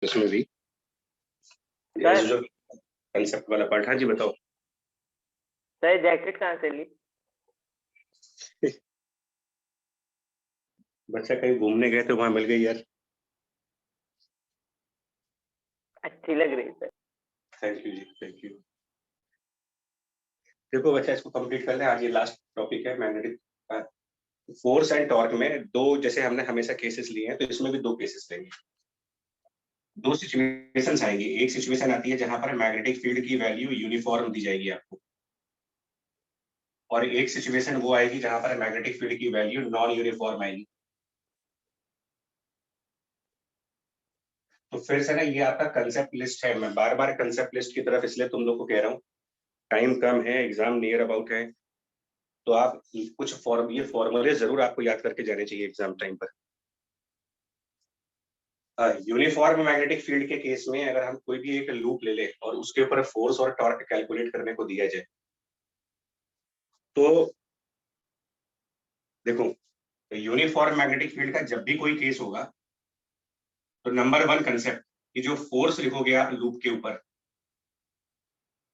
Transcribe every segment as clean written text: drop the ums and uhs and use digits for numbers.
इसमें भी जो कंसेप्ट वाला पार्ट। हाँ जी बताओ सर। जैकेट कहाँ से ली? बच्चा कहीं घूमने गए तो वहां मिल गई यार। अच्छी लग रही सर। थैंक यू जी, थैंक यू। देखो बच्चा इसको कंप्लीट कर ले। आज ये लास्ट टॉपिक है मैग्नेटिक फोर्स एंड टॉर्क में। दो जैसे हमने हमेशा केसेस लिए हैं तो इसमें भी दो केसेस लेंगे। दो सिचुएशंस आएंगी। एक सिचुएशन आती है जहां पर मैग्नेटिक फील्ड की वैल्यू यूनिफॉर्म दी जाएगी आपको, और एक सिचुएशन वो आएगी जहां पर मैग्नेटिक फील्ड की वैल्यू नॉन यूनिफॉर्म आएगी। तो फिर से ना ये आपका कंसेप्ट लिस्ट है। मैं बार बार कंसेप्ट लिस्ट की तरफ इसलिए तुम लोग को कह रहा हूँ, टाइम कम है, एग्जाम नियर अबाउट है, तो आप कुछ ये फॉर्मूले जरूर आपको याद करके जाने चाहिए एग्जाम टाइम पर। यूनिफॉर्म मैग्नेटिक फील्ड के केस में अगर हम कोई भी एक लूप ले ले और उसके ऊपर फोर्स और टॉर्क कैलकुलेट करने को दिया जाए, तो देखो यूनिफॉर्म मैग्नेटिक फील्ड का जब भी कोई केस होगा तो नंबर वन कंसेप्ट कि जो फोर्स लिखोगे आप लूप के ऊपर,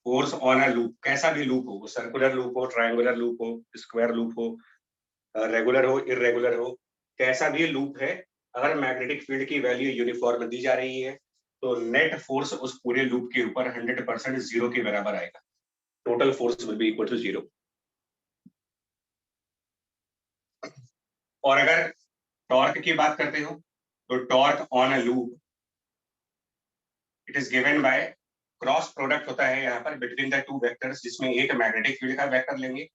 फोर्स ऑन अ लूप, कैसा भी लूप हो, सर्कुलर लूप हो, ट्रायंगुलर लूप हो, स्क्वायर लूप हो, रेगुलर हो, इरेगुलर हो, कैसा भी लूप है, अगर मैग्नेटिक फील्ड की वैल्यू यूनिफॉर्म दी जा रही है तो नेट फोर्स उस पूरे लूप के ऊपर 100% जीरो के बराबर आएगा। Total force will be equal to zero. और अगर टॉर्क की बात करते हो तो torque on a loop it is given by cross product होता है यहाँ पर बिटवीन द टू वेक्टर्स, जिसमें एक मैग्नेटिक फील्ड का वेक्टर लेंगे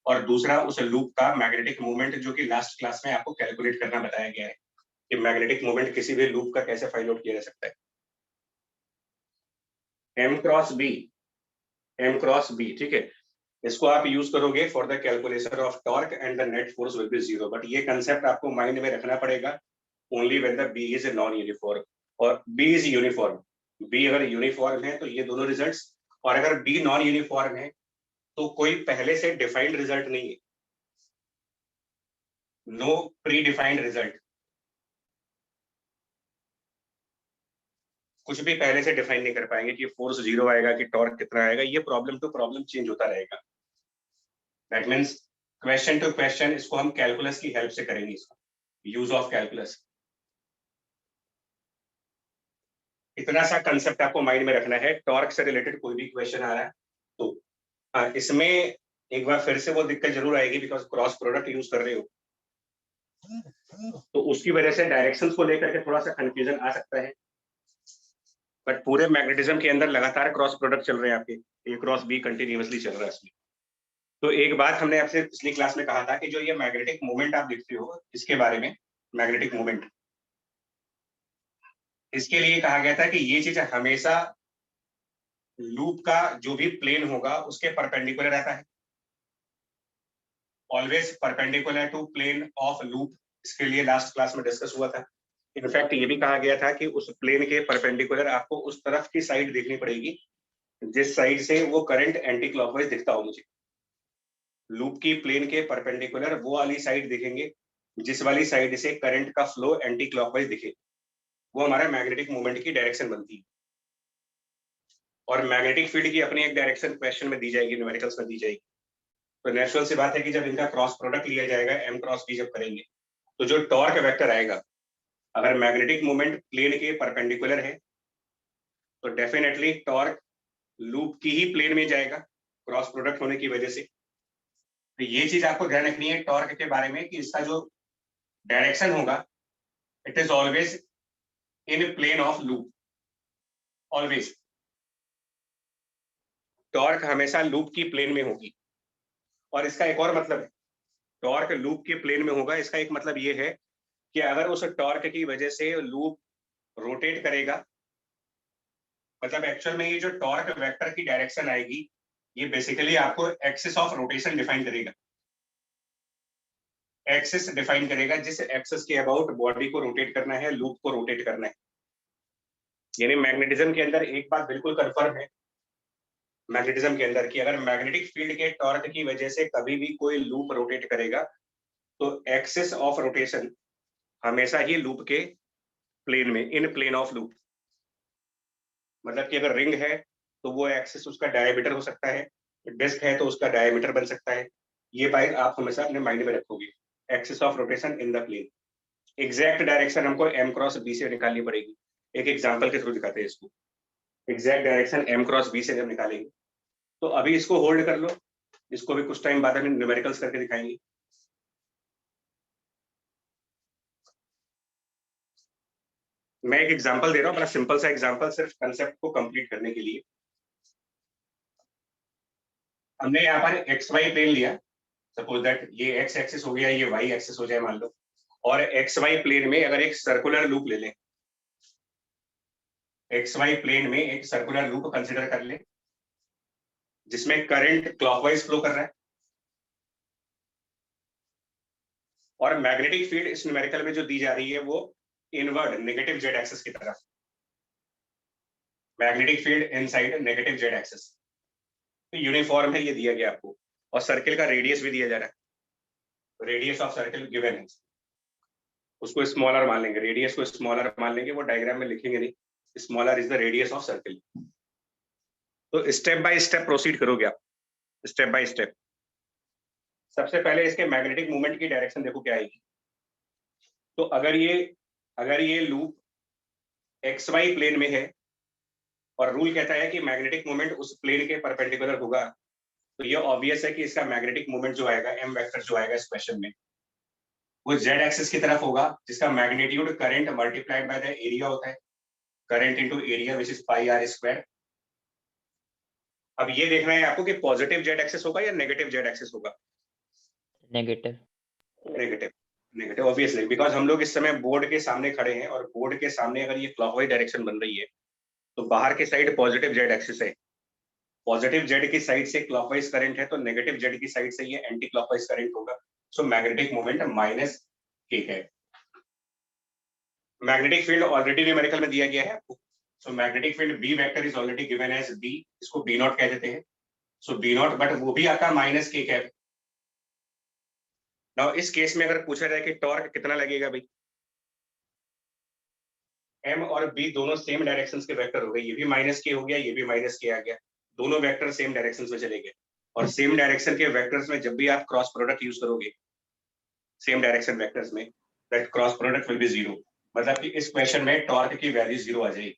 और दूसरा उस लूप का मैग्नेटिक मूवमेंट, जो कि लास्ट क्लास में आपको कैलकुलेट करना बताया गया है कि मैग्नेटिक मूवमेंट किसी भी लूप का कैसे फाइंड आउट किया जा सकता है। एम क्रॉस बी, ठीक है, इसको आप यूज करोगे for the calculation of torque and the net force will be zero. But ये कंसेप्ट आपको माइंड में रखना पड़ेगा only when the B is non uniform और बी इज यूनिफॉर्म। बी अगर यूनिफॉर्म है तो ये दोनों रिजल्ट्स, और अगर बी नॉन यूनिफॉर्म है तो कोई पहले से डिफाइंड रिजल्ट नहीं है, नो प्री डिफाइंड रिजल्ट, कुछ भी पहले से डिफाइन नहीं कर पाएंगे कि फोर्स जीरो आएगा कि टॉर्क कितना आएगा। ये प्रॉब्लम टू प्रॉब्लम चेंज होता रहेगा। That means question to question इसको हम कैलकुलस की हेल्प से करेंगे, इसको यूज ऑफ कैलकुलस। इतना सा कंसेप्ट आपको माइंड में रखना है। टॉर्क से रिलेटेड कोई भी क्वेश्चन आ रहा है तो इसमें एक बार फिर से वो दिक्कत जरूर आएगी बिकॉज क्रॉस प्रोडक्ट यूज कर रहे हो, तो उसकी वजह से डायरेक्शंस को लेकर के थोड़ा सा कंफ्यूजन आ सकता है। बट पूरे मैग्नेटिज्म के अंदर लगातार क्रॉस प्रोडक्ट चल रहे हैं आपके, ए क्रॉस बी कंटिन्यूअसली चल रहा है इसमें। तो एक बात हमने आपसे पिछली क्लास में कहा था कि जो ये मैग्नेटिक मूवमेंट आप देखते हो, इसके बारे में मैग्नेटिक मूवमेंट, इसके लिए कहा गया था कि ये चीज हमेशा लूप का जो भी प्लेन होगा उसके परपेंडिकुलर रहता है, always perpendicular to plane of loop. इसके लिए लास्ट क्लास में डिस्कस हुआ था। इनफैक्ट ये भी कहा गया था कि उस प्लेन के परपेंडिकुलर आपको उस तरफ की साइड देखनी पड़ेगी जिस साइड से वो करंट एंटी क्लॉकवाइज दिखता हो। मुझे लूप की प्लेन के परपेंडिकुलर वो वाली साइड दिखेंगे जिस वाली साइड से करंट का फ्लो एंटी क्लॉकवाइज दिखे, वो हमारा मैग्नेटिक मूवमेंट की डायरेक्शन बनती है। और मैग्नेटिक फील्ड की अपनी एक डायरेक्शन क्वेश्चन में दी जाएगी, न्यूमेरिकल्स में दी जाएगी। तो नेचुरल सी बात है कि जब इनका क्रॉस प्रोडक्ट लिया जाएगा, एम क्रॉस बी जब करेंगे, तो जो टॉर्क वेक्टर आएगा, अगर मैग्नेटिक मूवमेंट प्लेन के परपेंडिकुलर है तो डेफिनेटली टॉर्क लूप की ही प्लेन में जाएगा क्रॉस प्रोडक्ट होने की वजह से। तो ये चीज आपको ध्यान रखनी है टॉर्क के बारे में कि इसका जो डायरेक्शन होगा it is always in plane of loop, always. Torque हमेशा लूप की प्लेन में होगी। और इसका एक और मतलब है, टॉर्क लूप के प्लेन में होगा, इसका एक मतलब ये है कि अगर उस टॉर्क की वजह से लूप रोटेट करेगा, मतलब एक्चुअल में ये जो टॉर्क वेक्टर की डायरेक्शन आएगी ये बेसिकली आपको एक्सिस ऑफ रोटेशन डिफाइन करेगा। एक्सिस डिफाइन करेगा जिस एक्सिस के अबाउट बॉडी को रोटेट करना है, लूप को रोटेट करना है। यानी मैग्नेटिज्म के अंदर एक बात बिल्कुल कंफर्म है मैग्नेटिज्म के अंदर कि अगर मैग्नेटिक फील्ड के टॉर्क की वजह से कभी भी कोई लूप रोटेट करेगा तो एक्सिस ऑफ रोटेशन हमेशा ही लूप के प्लेन में, इन प्लेन ऑफ लूप। मतलब कि अगर रिंग है तो वो एक्सिस उसका डायमीटर हो सकता है, डिस्क है तो उसका डायमीटर बन सकता है। ये बात आप हमेशा अपने माइंड में रखोगे, axis of rotation in the plane. Exact direction हमको m क्रॉस b से निकालनी पड़ेगी। एक एग्जांपल के थ्रू दिखाते हैं इसको। Exact direction m cross b से जब निकालेंगे तो अभी इसको होल्ड कर लो, इसको भी कुछ टाइम बाद हम न्यूमेरिकल्स करके दिखाएंगे। मैं एक एग्जांपल दे रहा हूँ, बड़ा सिंपल सा एग्जांपल, सिर्फ कंसेप्ट को कंप्लीट करने के लिए। हमने यहाँ पर एक्स वाई प्लेन लिया, सपोज दैट ये एक्स एक्सिस हो गया, ये वाई एक्सिस हो जाए मान लो, और एक्स वाई प्लेन में अगर एक सर्कुलर लूप ले लें, एक्स वाई प्लेन में एक सर्कुलर लूप कंसिडर कर लें जिसमें करंट क्लॉकवाइज फ्लो कर रहा है और मैग्नेटिक फील्ड इस न्यूमेरिकल में जो दी जा रही है वो इनवर्ड नेगेटिव जेड एक्सिस की तरफ, magnetic field inside negative Z axis. तो यूनिफॉर्म है, ये दिया गया आपको, और सर्किल का रेडियस भी दिया जा रहा है, रेडियस ऑफ सर्किल गिवन है, उसको स्मॉलर मान लेंगे, रेडियस को स्मॉलर मान लेंगे, वो डायग्राम में लिखेंगे नहीं, smaller is the radius of circle. तो स्टेप बाय स्टेप प्रोसीड करोगे आप, स्टेप बाय स्टेप। सबसे पहले इसके मैग्नेटिक मूवमेंट की डायरेक्शन देखो क्या आएगी। तो अगर ये लूप एक्स वाई प्लेन में है और रूल कहता है कि मैग्नेटिक मूवमेंट उस प्लेन के परपेंडिकुलर होगा, तो ये ऑब्वियस है कि इसका मैग्नेटिक मूवमेंट जो आएगा, एम वेक्टर जो आएगा इस क्वेश्चन में, वो जेड एक्सिस की तरफ होगा, जिसका magnitude current multiplied by the area होता है, current into area which is pi are square. अब ये देखना है आपको कि पॉजिटिव जेड एक्सिस होगा या नेगेटिव जेड एक्सिस होगा। Negative. Negative, negative obviously, because हम लोग इस समय बोर्ड के सामने खड़े हैं और बोर्ड के सामने अगर ये क्लॉकवाइज डायरेक्शन बन रही है तो बाहर की साइड पॉजिटिव जेड एक्सिस है, पॉजिटिव जेड की साइड से क्लॉकवाइज करंट है तो नेगेटिव जेड की साइड से ये एंटी क्लॉकवाइज करंट होगा। सो मैग्नेटिक मोमेंट माइनस के है। मैग्नेटिक फील्ड ऑलरेडी न्यूमेरिकल में दिया गया है आपको। So magnetic field B vector is already given as B, इसको बी नॉट कह देते हैं। सो बी नॉट, बट वो भी आता है माइनस के कैप। नाउ इस केस में अगर पूछा जाए कि टॉर्क कितना लगेगा भाई, एम और बी दोनों सेम डायरेक्शंस के वेक्टर हो गए, ये भी माइनस के हो गया, ये भी माइनस के आ गया, दोनों वेक्टर सेम डायरेक्शंस में चले गए। और सेम डायरेक्शन के वेक्टर्स में जब भी आप क्रॉस प्रोडक्ट यूज करोगे सेम डायरेक्शन वेक्टर्स में, that cross product will be zero, मतलब कि इस क्वेश्चन में टॉर्क की वैल्यू जीरो आ जाएगी।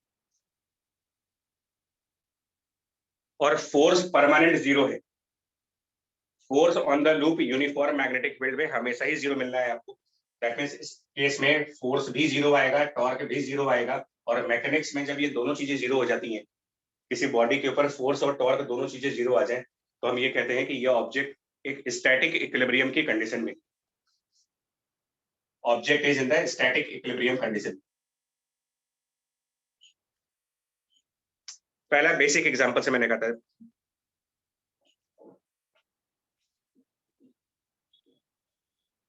और फोर्स परमानेंट जीरो है, force on the loop uniform magnetic field में हमेशा ही जीरो मिलना है आपको। दैट मींस इस केस में फोर्स भी जीरो आएगा, टॉर्क भी जीरो आएगा। और मैकेनिक्स में जब ये दोनों चीजें जीरो हो जाती हैं, किसी बॉडी के ऊपर फोर्स और टॉर्क दोनों चीजें जीरो आ जाए, तो हम ये कहते हैं कि ये ऑब्जेक्ट एक स्टैटिक इक्विलिब्रियम की कंडीशन में, object is in the static equilibrium condition. पहला बेसिक एग्जांपल से मैंने कहा था।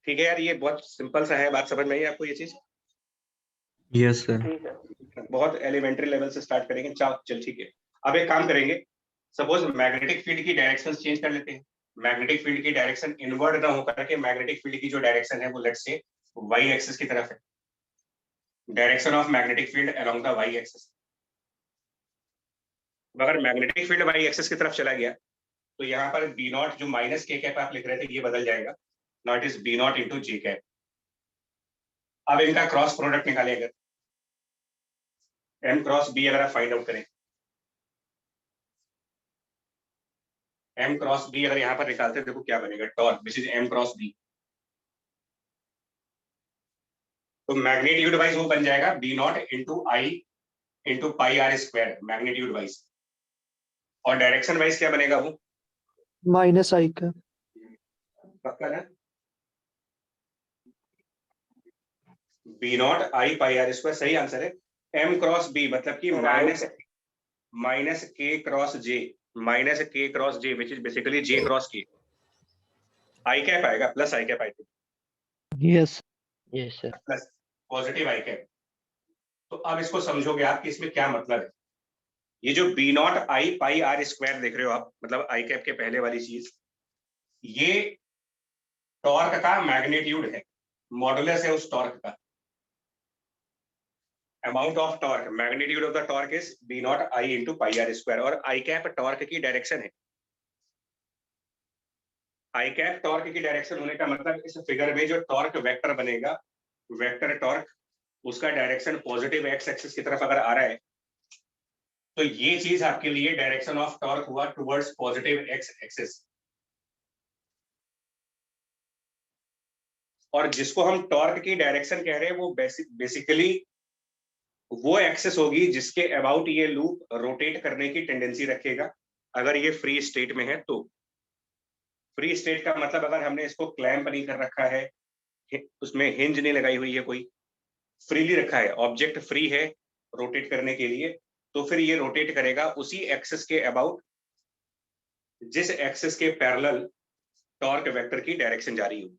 ठीक है यार, ये बहुत सिंपल सा है, बात समझ में आई आपको ये चीज? Yes sir. ठीक है। बहुत एलिमेंट्री लेवल से स्टार्ट करेंगे। चल ठीक है। अब एक काम करेंगे, सपोज मैग्नेटिक फील्ड की डायरेक्शन चेंज कर लेते हैं। मैग्नेटिक फील्ड की डायरेक्शन इनवर्ड ना होकर के मैग्नेटिक फील्ड की जो डायरेक्शन है वो लेट्स से वाई एक्सिस की तरफ है, direction of magnetic field along the Y axis. अगर मैग्नेटिक फील्ड वाई एक्सिस की तरफ चला गया तो यहाँ पर बी नॉट जो माइनस के कैप आप लिख रहे थे ये बदल जाएगा, naught is B naught into J cap. अब इनका क्रॉस प्रोडक्ट निकालें, अगर एम क्रॉस बी अगर आप फाइंड आउट करें, एम क्रॉस बी अगर यहाँ पर निकालते हैं देखो क्या बनेगा, torque which is M cross B. तो मैग्नीट्यूड वाइज वो बन जाएगा B naught into I into pi are square magnitude wise. और डायरेक्शन वाइज क्या बनेगा वो? माइनस आई का। पक्का ना? B naught I pi are square सही आंसर है। एम क्रॉस बी मतलब कि minus K cross J, minus K cross J which is basically J cross के। आई कैप आएगा plus I cap, I think yes yes sir. Plus positive I cap. तो अब इसको समझोगे आप कि इसमें क्या मतलब है। ये जो B naught I pi are square देख रहे हो आप, मतलब आई कैप के पहले वाली चीज, ये टॉर्क का मैग्नीट्यूड है, मॉडुलस है उस टॉर्क का। Amount of torque, magnitude of the torque is B naught I into pi are square, और आई कैप टॉर्क की डायरेक्शन है। आई कैप टॉर्क की डायरेक्शन होने का मतलब इस फिगर में जो टॉर्क वेक्टर बनेगा, वेक्टर टॉर्क, उसका डायरेक्शन पॉजिटिव एक्स एक्सिस की तरफ अगर आ रहा है, तो ये चीज आपके लिए डायरेक्शन ऑफ टॉर्क हुआ टुवर्ड्स पॉजिटिव एक्स एक्सिस। और जिसको हम टॉर्क की डायरेक्शन कह रहे हैं वो बेसिकली वो एक्सेस होगी जिसके अबाउट ये लूप रोटेट करने की टेंडेंसी रखेगा, अगर ये फ्री स्टेट में है तो। फ्री स्टेट का मतलब अगर हमने इसको क्लैंप नहीं कर रखा है, उसमें हिंज नहीं लगाई हुई है, कोई फ्रीली रखा है, ऑब्जेक्ट फ्री है रोटेट करने के लिए, तो फिर ये रोटेट करेगा उसी एक्सिस के अबाउट जिस एक्सिस के पैरेलल टॉर्क वेक्टर की डायरेक्शन जारी होगी।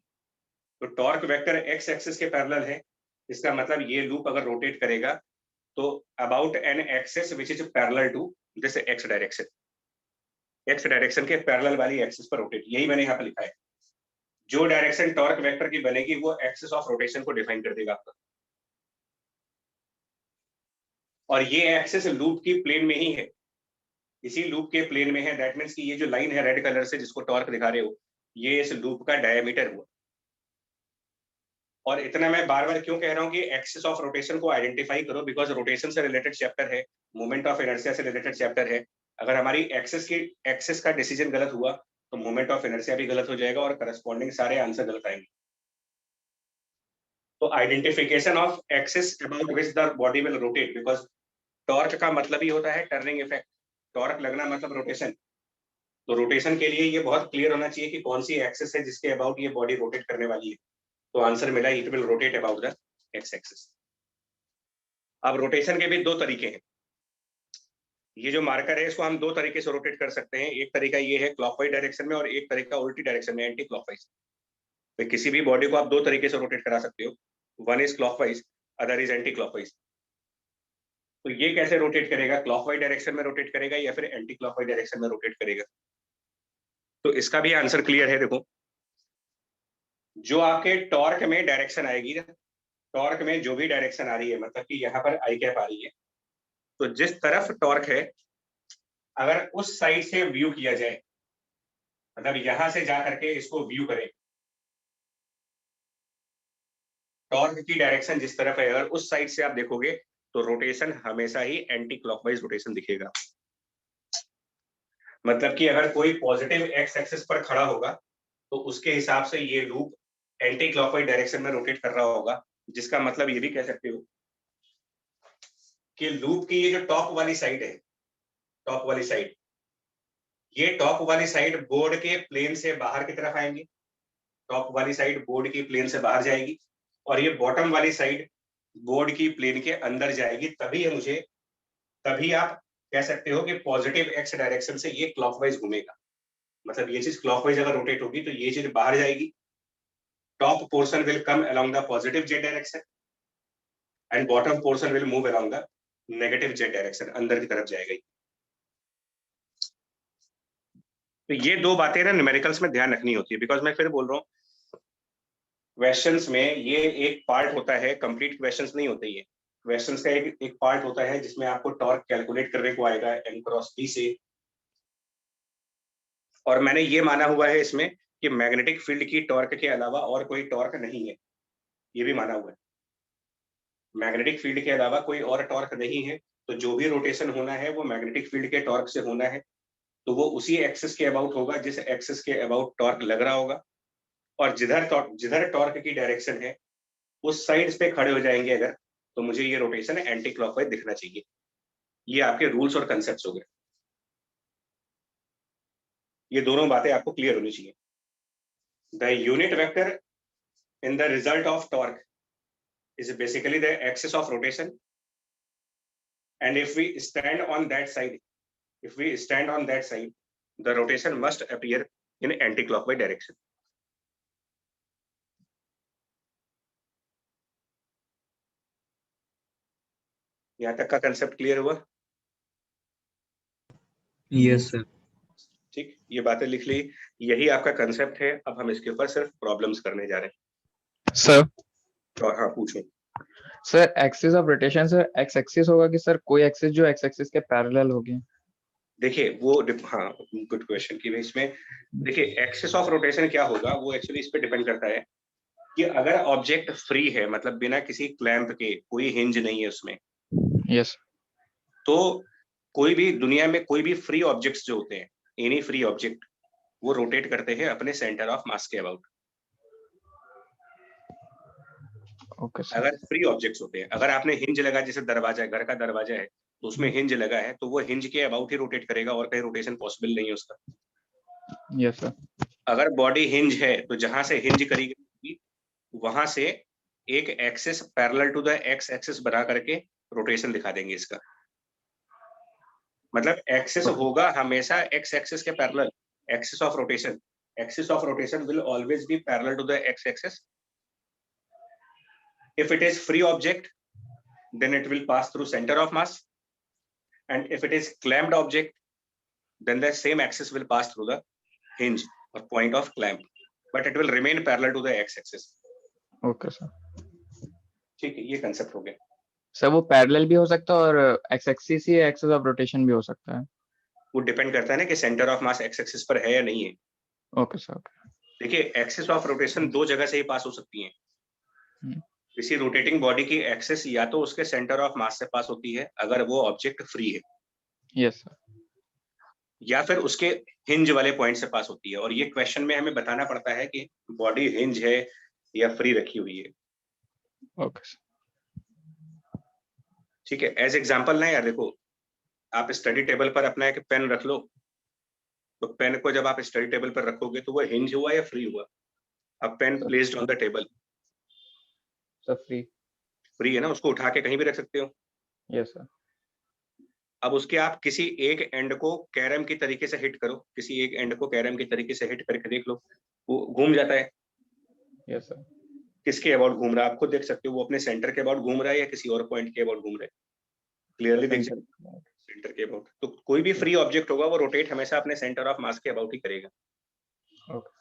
तो टॉर्क वेक्टर एक्स एक्सिस के पैरेलल है, इसका मतलब ये लूप अगर रोटेट करेगा तो about an axis which is parallel to this X direction, X direction के पैरेलल वाली एक्सिस पर रोटेट, यही मैंने यहाँ पे लिखा है। जो डायरेक्शन टॉर्क वेक्टर की बनेगी वो एक्सिस ऑफ रोटेशन को डिफाइन कर देगा आपका, और ये एक्सिस लूप की प्लेन में ही है, इसी लूप के प्लेन में है। दैट मीन्स कि ये जो लाइन है रेड कलर से जिसको टॉर्क दिखा रहे हो, ये इस लूप का डायमीटर हुआ। और इतना मैं बार बार क्यों कह रहा हूँ कि एक्सिस ऑफ रोटेशन को आइडेंटिफाई करो, बिकॉज रोटेशन से रिलेटेड चैप्टर है, मोमेंट ऑफ इनर्शिया से रिलेटेड चैप्टर है। अगर हमारी एक्सिस का डिसीजन गलत हुआ तो मोमेंट ऑफ इनर्शिया भी गलत हो जाएगा और करस्पॉन्डिंग सारे आंसर गलत आएंगे। तो identification of axis about which the body will rotate, because torque का मतलब ही होता है टर्निंग इफेक्ट, टॉर्क लगना मतलब रोटेशन। तो रोटेशन के लिए ये बहुत क्लियर होना चाहिए कि कौन सी एक्सिस है जिसके अबाउट ये बॉडी रोटेट करने वाली है। तो आंसर मिला it will rotate about the X axis. अब रोटेशन के भी दो तरीके हैं, ये जो मार्कर है इसको हम दो तरीके से रोटेट कर सकते हैं। एक तरीका ये है क्लॉकवाइज डायरेक्शन में, और एक तरीका उल्टी डायरेक्शन में, एंटी क्लॉकवाइज। तो किसी भी बॉडी को आप दो तरीके से रोटेट करा सकते हो, one is clockwise, other is anti clockwise. तो ये कैसे रोटेट करेगा, क्लॉकवाइज डायरेक्शन में रोटेट करेगा या फिर एंटी क्लॉकवाइज डायरेक्शन में रोटेट करेगा? तो इसका भी आंसर क्लियर है। देखो, जो आपके टॉर्क में डायरेक्शन आएगी ना, टॉर्क में जो भी डायरेक्शन आ रही है, मतलब कि यहाँ पर आई कैप आ रही है, तो जिस तरफ टॉर्क है अगर उस साइड से व्यू किया जाए, मतलब यहां से जा करके इसको व्यू करें, टॉर्क की डायरेक्शन जिस तरफ है अगर उस साइड से आप देखोगे तो रोटेशन हमेशा ही एंटी क्लॉकवाइज रोटेशन दिखेगा। मतलब कि अगर कोई पॉजिटिव एक्स एक्सिस पर खड़ा होगा तो उसके हिसाब से ये लूप एंटी क्लॉकवाइज डायरेक्शन में रोटेट कर रहा होगा, जिसका मतलब ये भी कह सकते हो कि लूप की ये जो टॉप वाली साइड है, टॉप वाली साइड, ये टॉप वाली साइड बोर्ड के प्लेन से बाहर की तरफ आएंगे, टॉप वाली साइड बोर्ड की प्लेन से बाहर जाएगी, और ये बॉटम वाली साइड बोर्ड की प्लेन के अंदर जाएगी। तभी आप कह सकते हो कि पॉजिटिव एक्स डायरेक्शन से ये क्लॉकवाइज घूमेगा। मतलब ये चीज क्लॉकवाइज अगर रोटेट होगी तो ये चीज बाहर जाएगी, top portion will come along the positive Z direction and bottom portion will move along the negative Z direction, अंदर की तरफ जाएगा। तो ये दो बातें ना न्यूमेरिकल्स में ध्यान रखनी होती है, बिकॉज मैं फिर बोल रहा हूँ क्वेश्चंस में ये एक पार्ट होता है, कंप्लीट क्वेश्चंस नहीं होते। ये क्वेश्चंस का एक पार्ट होता है जिसमें आपको टॉर्क कैलकुलेट करने को आएगा एम क्रॉस बी से, और मैंने ये माना हुआ है इसमें कि मैग्नेटिक फील्ड की टॉर्क के अलावा और कोई टॉर्क नहीं है, ये भी माना हुआ है। मैग्नेटिक फील्ड के अलावा कोई और टॉर्क नहीं है, तो जो भी रोटेशन होना है वो मैग्नेटिक फील्ड के टॉर्क से होना है, तो वो उसी एक्सिस के अबाउट होगा जिस एक्सिस के अबाउट टॉर्क लग रहा होगा, और जिधर टॉर्क की डायरेक्शन है उस साइड पे खड़े हो जाएंगे अगर, तो मुझे ये रोटेशन एंटी क्लॉकवाइज दिखना चाहिए। ये आपके रूल्स और कंसेप्ट्स हो गए, ये दोनों बातें आपको क्लियर होनी चाहिए। The unit vector in the result of torque is basically the axis of rotation, and if we stand on that side, the rotation must appear in anti-clockwise direction. यहाँ तक का कंसेप्ट क्लियर हुआ? Yes sir. ठीक, ये बातें लिख ली, यही आपका कंसेप्ट है। अब हम इसके ऊपर सिर्फ प्रॉब्लम्स करने जा रहे हैं सर। तो हाँ पूछो sir axis of rotation sir x axis होगा कि सर कोई एक्सिस जो एक्स एक्सिस के पैरेलल होगी? देखिए वो हाँ गुड क्वेश्चन की इसमें देखिए एक्सिस ऑफ रोटेशन क्या होगा वो एक्चुअली इस पे डिपेंड करता है कि अगर ऑब्जेक्ट फ्री है, मतलब बिना किसी क्लैंप के, कोई हिंज नहीं है उसमें, यस तो कोई भी दुनिया में कोई भी फ्री ऑब्जेक्ट्स जो होते हैं, एनी फ्री ऑब्जेक्ट, वो रोटेट करते हैं अपने सेंटर ऑफ मास के अबाउट। ओके सर अगर फ्री ऑब्जेक्ट्स होते हैं, अगर आपने हिंज लगा, जैसे दरवाजा है, घर का दरवाजा है तो उसमें हिंज लगा है, तो वो हिंज के अबाउट ही रोटेट करेगा और कहीं रोटेशन पॉसिबल नहीं है उसका। यस सर अगर बॉडी हिंज है तो जहां से हिंज करी गई वहां से एक axis parallel to the X axis बना करके रोटेशन दिखा देंगे इसका। मतलब एक्सिस होगा हमेशा एक्स एक्सिस के parallel, axis of rotation, axis of rotation will always be parallel to the X axis. If it is free object, then it will pass through center of mass, and if it is clamped object, then the same axis will pass through the hinge or point of clamp, but it will remain parallel to the x-axis. Okay sir ठीक है, ये concept हो गया। Sir वो parallel भी हो सकता है और x axis he axis of rotation भी हो सकता है? वो डिपेंड करता है ना कि centre of mass x axis पर है या नहीं है। ओके सर देखिए एक्सिस ऑफ रोटेशन दो जगह से ही पास हो सकती है। हम्म। किसी रोटेटिंग बॉडी की एक्सिस या तो उसके सेंटर ऑफ मास से पास होती है अगर वो ऑब्जेक्ट फ्री है, यस सर या फिर उसके हिंज वाले पॉइंट से पास होती है। और ये क्वेश्चन में हमें बताना पड़ता है कि बॉडी हिंज है या फ्री रखी हुई है। ओके सर ठीक है, एज एग्जांपल ना यार, देखो आप स्टडी टेबल पर अपना एक पेन रख लो, तो पेन को जब आप स्टडी टेबल पर रखोगे तो वो हिंज हुआ या फ्री हुआ? अब pen placed on the table, sir free free है ना, उसको उठा के कहीं भी रख सकते हो। यस सर अब उसके आप किसी एक एंड को कैरम की तरीके से हिट करो, किसी एक एंड को कैरम की तरीके से हिट करके देख लो, वो घूम जाता है। यस सर किसके अबाउट घूम रहा है आप खुद देख सकते हो, वो अपने सेंटर के अबाउट घूम रहा है या किसी और पॉइंट के अबाउट घूम रहा है, क्लियरली देख सकते हो सेंटर के अबाउट। तो कोई भी फ्री ऑब्जेक्ट होगा वो रोटेट हमेशा अपने सेंटर ऑफ मास के अबाउट ही करेगा। ओके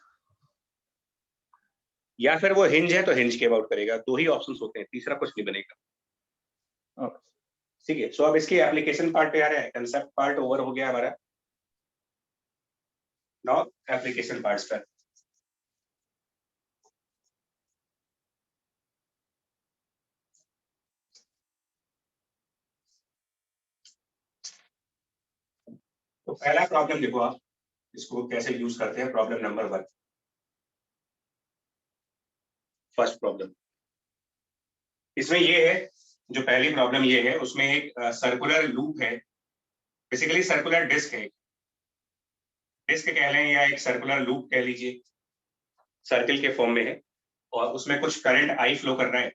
या फिर वो हिंज है तो हिंज के अबाउट करेगा। दो ही ऑप्शंस होते हैं, तीसरा कुछ नहीं बनेगा। ओके ठीक है, सो अब इसकी एप्लीकेशन पार्ट पे आ रहा है, कंसेप्ट पार्ट ओवर हो गया हमारा। नाउ एप्लीकेशन पार्ट्स पर। तो पहला प्रॉब्लम देखो आप, इसको कैसे यूज करते हैं। Problem number 1, first problem. इसमें ये है, जो पहली प्रॉब्लम ये है, उसमें एक सर्कुलर लूप है, बेसिकली सर्कुलर डिस्क है, डिस्क कह लें या एक सर्कुलर लूप कह लीजिए, सर्किल के फॉर्म में है, और उसमें कुछ करंट आई फ्लो कर रहा है।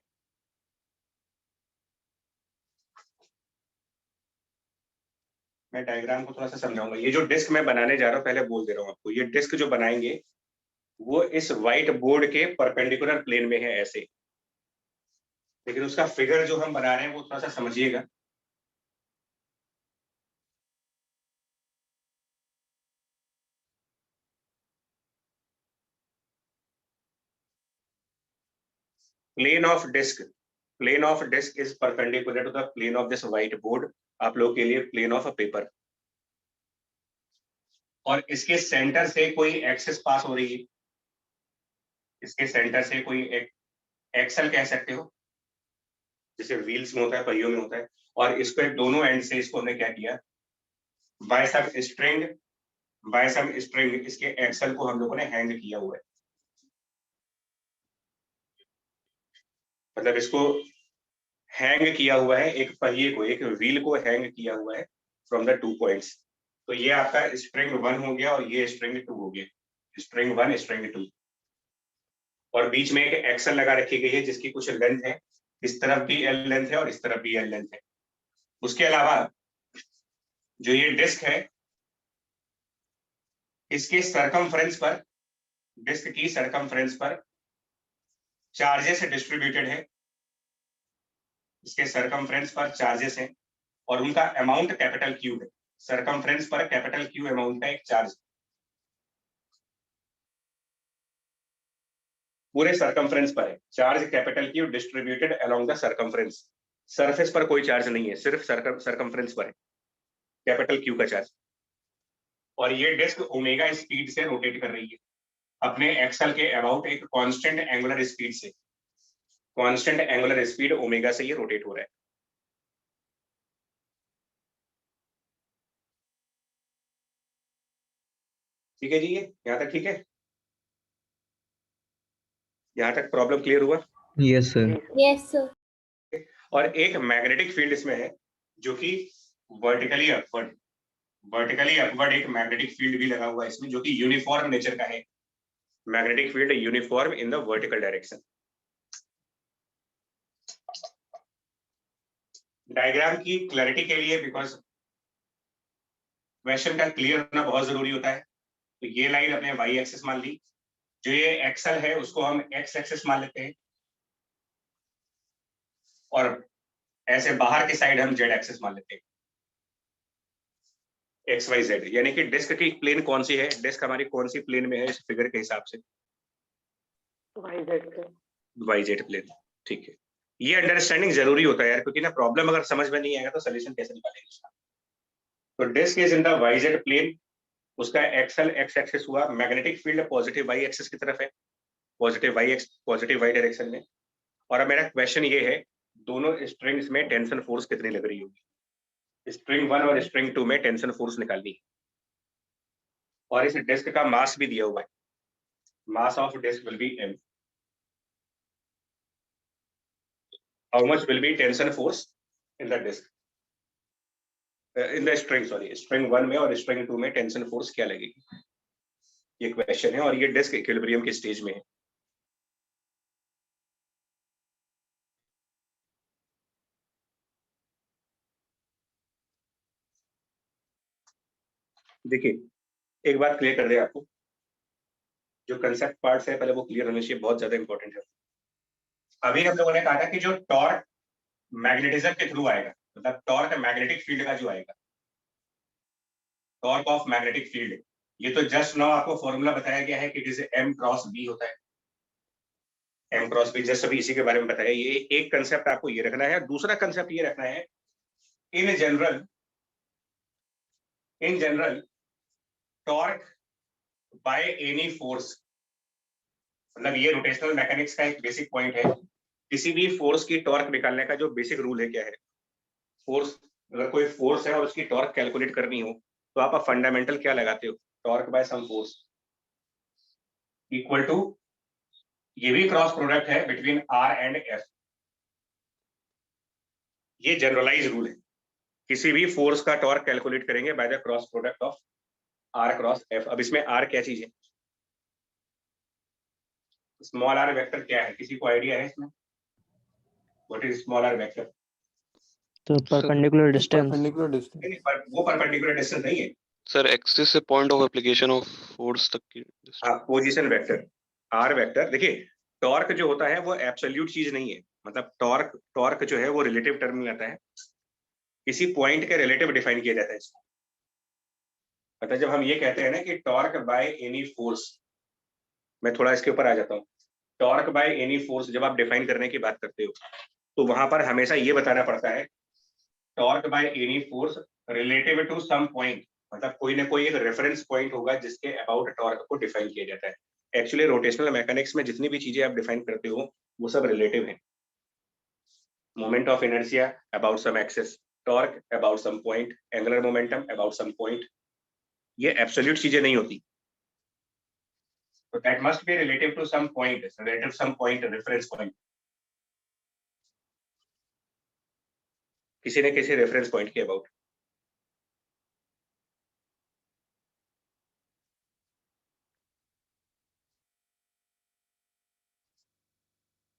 मैं डायग्राम को थोड़ा सा समझाऊंगा। ये जो डिस्क मैं बनाने जा रहा हूँ, पहले बोल दे रहा हूँ आपको, ये डिस्क जो बनाएंगे वो इस व्हाइट बोर्ड के परपेंडिकुलर प्लेन में है ऐसे, लेकिन उसका फिगर जो हम बना रहे हैं वो थोड़ा सा समझिएगा। Plane of disc, plane of disc is perpendicular to the plane of this whiteboard. आप लोगों के लिए प्लेन ऑफ अ पेपर, और इसके सेंटर से कोई एक्सिस पास हो रही है, इसके सेंटर से कोई एक एक्सल कह सकते हो, जैसे व्हील्स में होता है, पहियों में होता है। और इसको दोनों एंड से इसको हमने क्या किया, बाय सम स्ट्रिंग, बाय सम स्ट्रिंग इसके एक्सल को हम लोगों ने हैंग किया हुआ है। मतलब इसको हैंग किया हुआ है, एक पहिए को, एक व्हील को हैंग किया हुआ है फ्रॉम द 2 पॉइंट्स। तो ये आपका स्ट्रिंग 1 हो गया और ये स्ट्रिंग 2 हो गया, स्ट्रिंग 1 स्ट्रिंग 2। और बीच में एक एक्सल लगा रखी गई है जिसकी कुछ लेंथ है, इस तरफ भी एल लेंथ है और इस तरफ भी एल लेंथ है। उसके अलावा जो ये डिस्क है, इसके सरकमफ्रेंस पर, डिस्क की सरकमफ्रेंस पर चार्जेस डिस्ट्रीब्यूटेड है, इसके सरकमफ्रेंस पर चार्जेस हैं और उनका अमाउंट कैपिटल क्यू है। सरकमफ्रेंस पर कैपिटल क्यू अमाउंट का एक चार्ज। पूरे सरकमफ्रेंस पर है, charge capital Q distributed along the circumference, surface पर कोई चार्ज नहीं है, सिर्फ सरकमफ्रेंस पर है कैपिटल क्यू का चार्ज, और ये डिस्क ओमेगा स्पीड से रोटेट कर रही है अपने एक्सल के अबाउट एक कांस्टेंट एंगुलर स्पीड से, कांस्टेंट एंगुलर स्पीड ओमेगा से ये रोटेट हो रहा है। ठीक है जी, ये यहाँ तक ठीक है, यहाँ तक प्रॉब्लम क्लियर हुआ? Yes, sir. Yes, sir. और एक मैग्नेटिक फील्ड इसमें है जो कि वर्टिकली अपवर्ड एक मैग्नेटिक फील्ड भी लगा हुआ है इसमें, जो कि यूनिफॉर्म नेचर का है, magnetic field uniform in the vertical direction. Diagram की क्लैरिटी के लिए, बिकॉज क्वेश्चन का क्लियर होना बहुत जरूरी होता है, तो ये लाइन अपने वाई एक्सिस मान ली, जो ये एक्सल है उसको हम एक्स एक्सिस मान लेते हैं, और ऐसे बाहर की साइड हम जेड एक्सिस मान लेते हैं, एक्स वाई जेड, यानी कि डिस्क की प्लेन कौन सी है, डिस्क हमारी कौन सी प्लेन में है इस फिगर के हिसाब से, वाई जेड प्लेन। ठीक है, ये अंडरस्टैंडिंग जरूरी होता है यार, क्योंकि ना प्रॉब्लम अगर समझ में नहीं आएगा तो सोल्यूशन कैसे निकालेंगे उसका। तो disc is in the Y Z plane, उसका एक्सल एक्स एक्सिस हुआ, magnetic field positive Y axis की तरफ है, पॉजिटिव वाई डायरेक्शन में, और अब मेरा क्वेश्चन ये है दोनों स्ट्रिंग्स में टेंशन फोर्स कितनी लग रही होगी, स्ट्रिंग 1 और स्ट्रिंग 2 में टेंशन फोर्स निकालनी है, और इस डिस्क का मास भी दिया हुआ है, mass of disc will be m, how much will be tension force in the disc, in the string, sorry string 1 में और स्ट्रिंग 2 में टेंशन फोर्स क्या लगेगी, ये क्वेश्चन है, और ये डिस्क इक्विलिब्रियम के स्टेज में है। देखिए एक बात क्लियर कर दे आपको, जो कंसेप्ट पार्ट्स है पहले वो क्लियर होने चाहिए, बहुत ज्यादा इंपॉर्टेंट है। अभी हम लोगों ने कहा था कि जो टॉर्क मैग्नेटिज्म के थ्रू आएगा, मतलब टॉर्क मैग्नेटिक फील्ड का जो आएगा, टॉर्क ऑफ मैग्नेटिक फील्ड, ये तो जस्ट नाउ आपको फॉर्मूला बताया गया है कि it is m cross b होता है, m क्रॉस b, जस्ट अभी इसी के बारे में बताया। ये एक कंसेप्ट आपको ये रखना है, दूसरा कंसेप्ट ये रखना है, in general torque by any force, मतलब ये रोटेशनल मैकेनिक्स का एक बेसिक पॉइंट है, किसी भी फोर्स की टॉर्क निकालने का जो बेसिक रूल है क्या है, फोर्स, अगर कोई फोर्स है और उसकी टॉर्क कैलकुलेट करनी हो तो आप फंडामेंटल क्या लगाते हो, torque by some force equal to, ये भी क्रॉस प्रोडक्ट है बिटवीन आर एंड एफ, ये जनरलाइज रूल है, किसी भी फोर्स का टॉर्क कैलकुलेट करेंगे by the cross product of R cross F. अब इसमें आर क्या चीज है, स्मॉल आर वेक्टर क्या है, किसी को आइडिया है इसमें, what is small R vector? तो परपेंडिकुलर डिस्टेंस, वो परपेंडिकुलर डिस्टेंस नहीं है सर, एक्सिस से point of application of force तक की distance। हाँ, पोजीशन वेक्टर, आर वेक्टर। देखिए टॉर्क जो होता है वो एब्सोल्यूट चीज नहीं है, मतलब टॉर्क जो है वो रिलेटिव टर्म में आता है, किसी पॉइंट के रिलेटिव डिफाइन किया जाता है इसको। मतलब जब हम ये कहते हैं ना कि टॉर्क बाय एनी फोर्स, मैं थोड़ा इसके ऊपर आ जाता हूँ, टॉर्क बाय एनी फोर्स जब आप डिफाइन करने की बात करते हो तो वहां पर हमेशा ये बताना पड़ता है torque by any force relative to some point, मतलब कोई ना कोई एक रेफरेंस पॉइंट होगा जिसके अबाउट टॉर्क को डिफाइन किया जाता है। एक्चुअली रोटेशनल मैकेनिक्स में जितनी भी चीजें आप डिफाइन करते हो वो सब रिलेटिव है, moment of inertia about some axis, torque about some point, angular momentum about some point, ये एब्सोल्यूट चीजें नहीं होती, तो that must be relative to some point, relative some point, reference point, किसी न किसी रेफरेंस पॉइंट के अबाउट।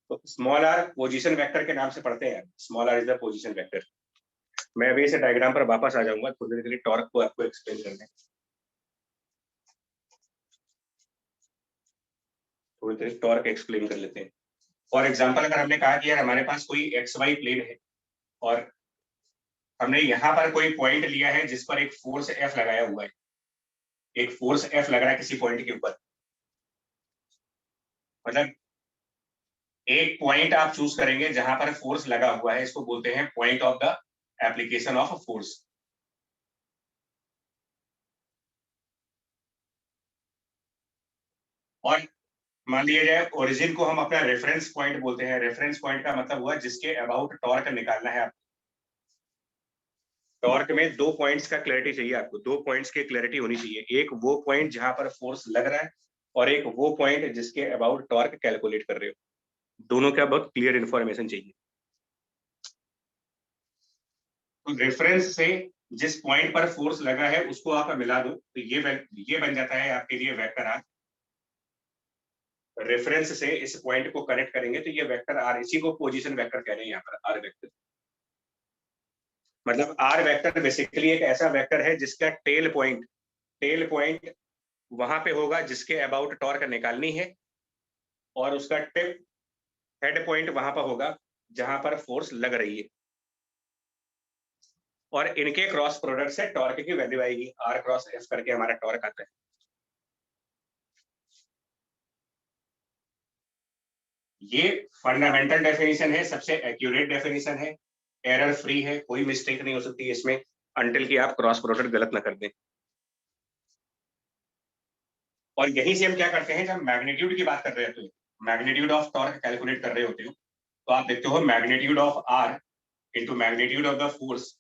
तो स्मॉल आर पोजीशन वेक्टर के नाम से पढ़ते हैं, small R is the position vector. मैं अभी इसे डायग्राम पर वापस आ जाऊंगा थोड़ी देर के लिए टॉर्क को आपको एक्सप्लेन करने, थोड़ी देर टॉर्क एक्सप्लेन कर लेते हैं। फॉर एग्जांपल अगर हमने कहा कि यार हमारे पास कोई एक्स वाई प्लेन है और हमने यहाँ पर कोई पॉइंट लिया है जिस पर एक फोर्स एफ लगाया हुआ है, एक फोर्स एफ लग रहा है किसी पॉइंट के ऊपर, मतलब एक पॉइंट आप चूज करेंगे जहां पर फोर्स लगा हुआ है, इसको बोलते हैं point of the application of force. और मान लिया जाए ओरिजिन को हम अपना रेफरेंस पॉइंट बोलते हैं। रेफरेंस पॉइंट का मतलब हुआ जिसके अबाउट टॉर्क निकालना है आपको। टॉर्क में दो पॉइंट्स का क्लैरिटी चाहिए आपको, दो पॉइंट्स की क्लैरिटी होनी चाहिए। एक वो पॉइंट जहां पर फोर्स लग रहा है और एक वो पॉइंट जिसके अबाउट टॉर्क कैलकुलेट कर रहे हो। दोनों का बहुत क्लियर इंफॉर्मेशन चाहिए। तो रेफरेंस से जिस पॉइंट पर फोर्स लगा है उसको आप मिला दो तो ये बन जाता है आपके लिए वेक्टर आर। रेफरेंस से इस पॉइंट को कनेक्ट करेंगे तो ये वेक्टर आर, इसी को पोजीशन वेक्टर कह रहे हैं यहाँ पर, आर वेक्टर। मतलब आर वेक्टर बेसिकली एक ऐसा वेक्टर है जिसका टेल पॉइंट वहां पे होगा जिसके अबाउट टॉर्क निकालनी है, और उसका टिप हेड पॉइंट वहां पर होगा जहां पर फोर्स लग रही है। और इनके क्रॉस प्रोडक्ट से टॉर्क की वैल्यू आएगी, आर क्रॉस एफ करके हमारा टॉर्क आता है। ये फंडामेंटल डेफिनेशन है, सबसे एक्यूरेट डेफिनेशन है, एरर फ्री है, कोई मिस्टेक नहीं हो सकती इसमें अंटिल कि आप क्रॉस प्रोडक्ट गलत ना कर दें। और यहीं से हम क्या करते हैं, जब मैग्नीट्यूड की बात कर रहे होते हैं, मैग्नीट्यूड ऑफ टॉर्क कैलकुलेट कर रहे होते हो, तो आप देखते हो magnitude of R into magnitude of the force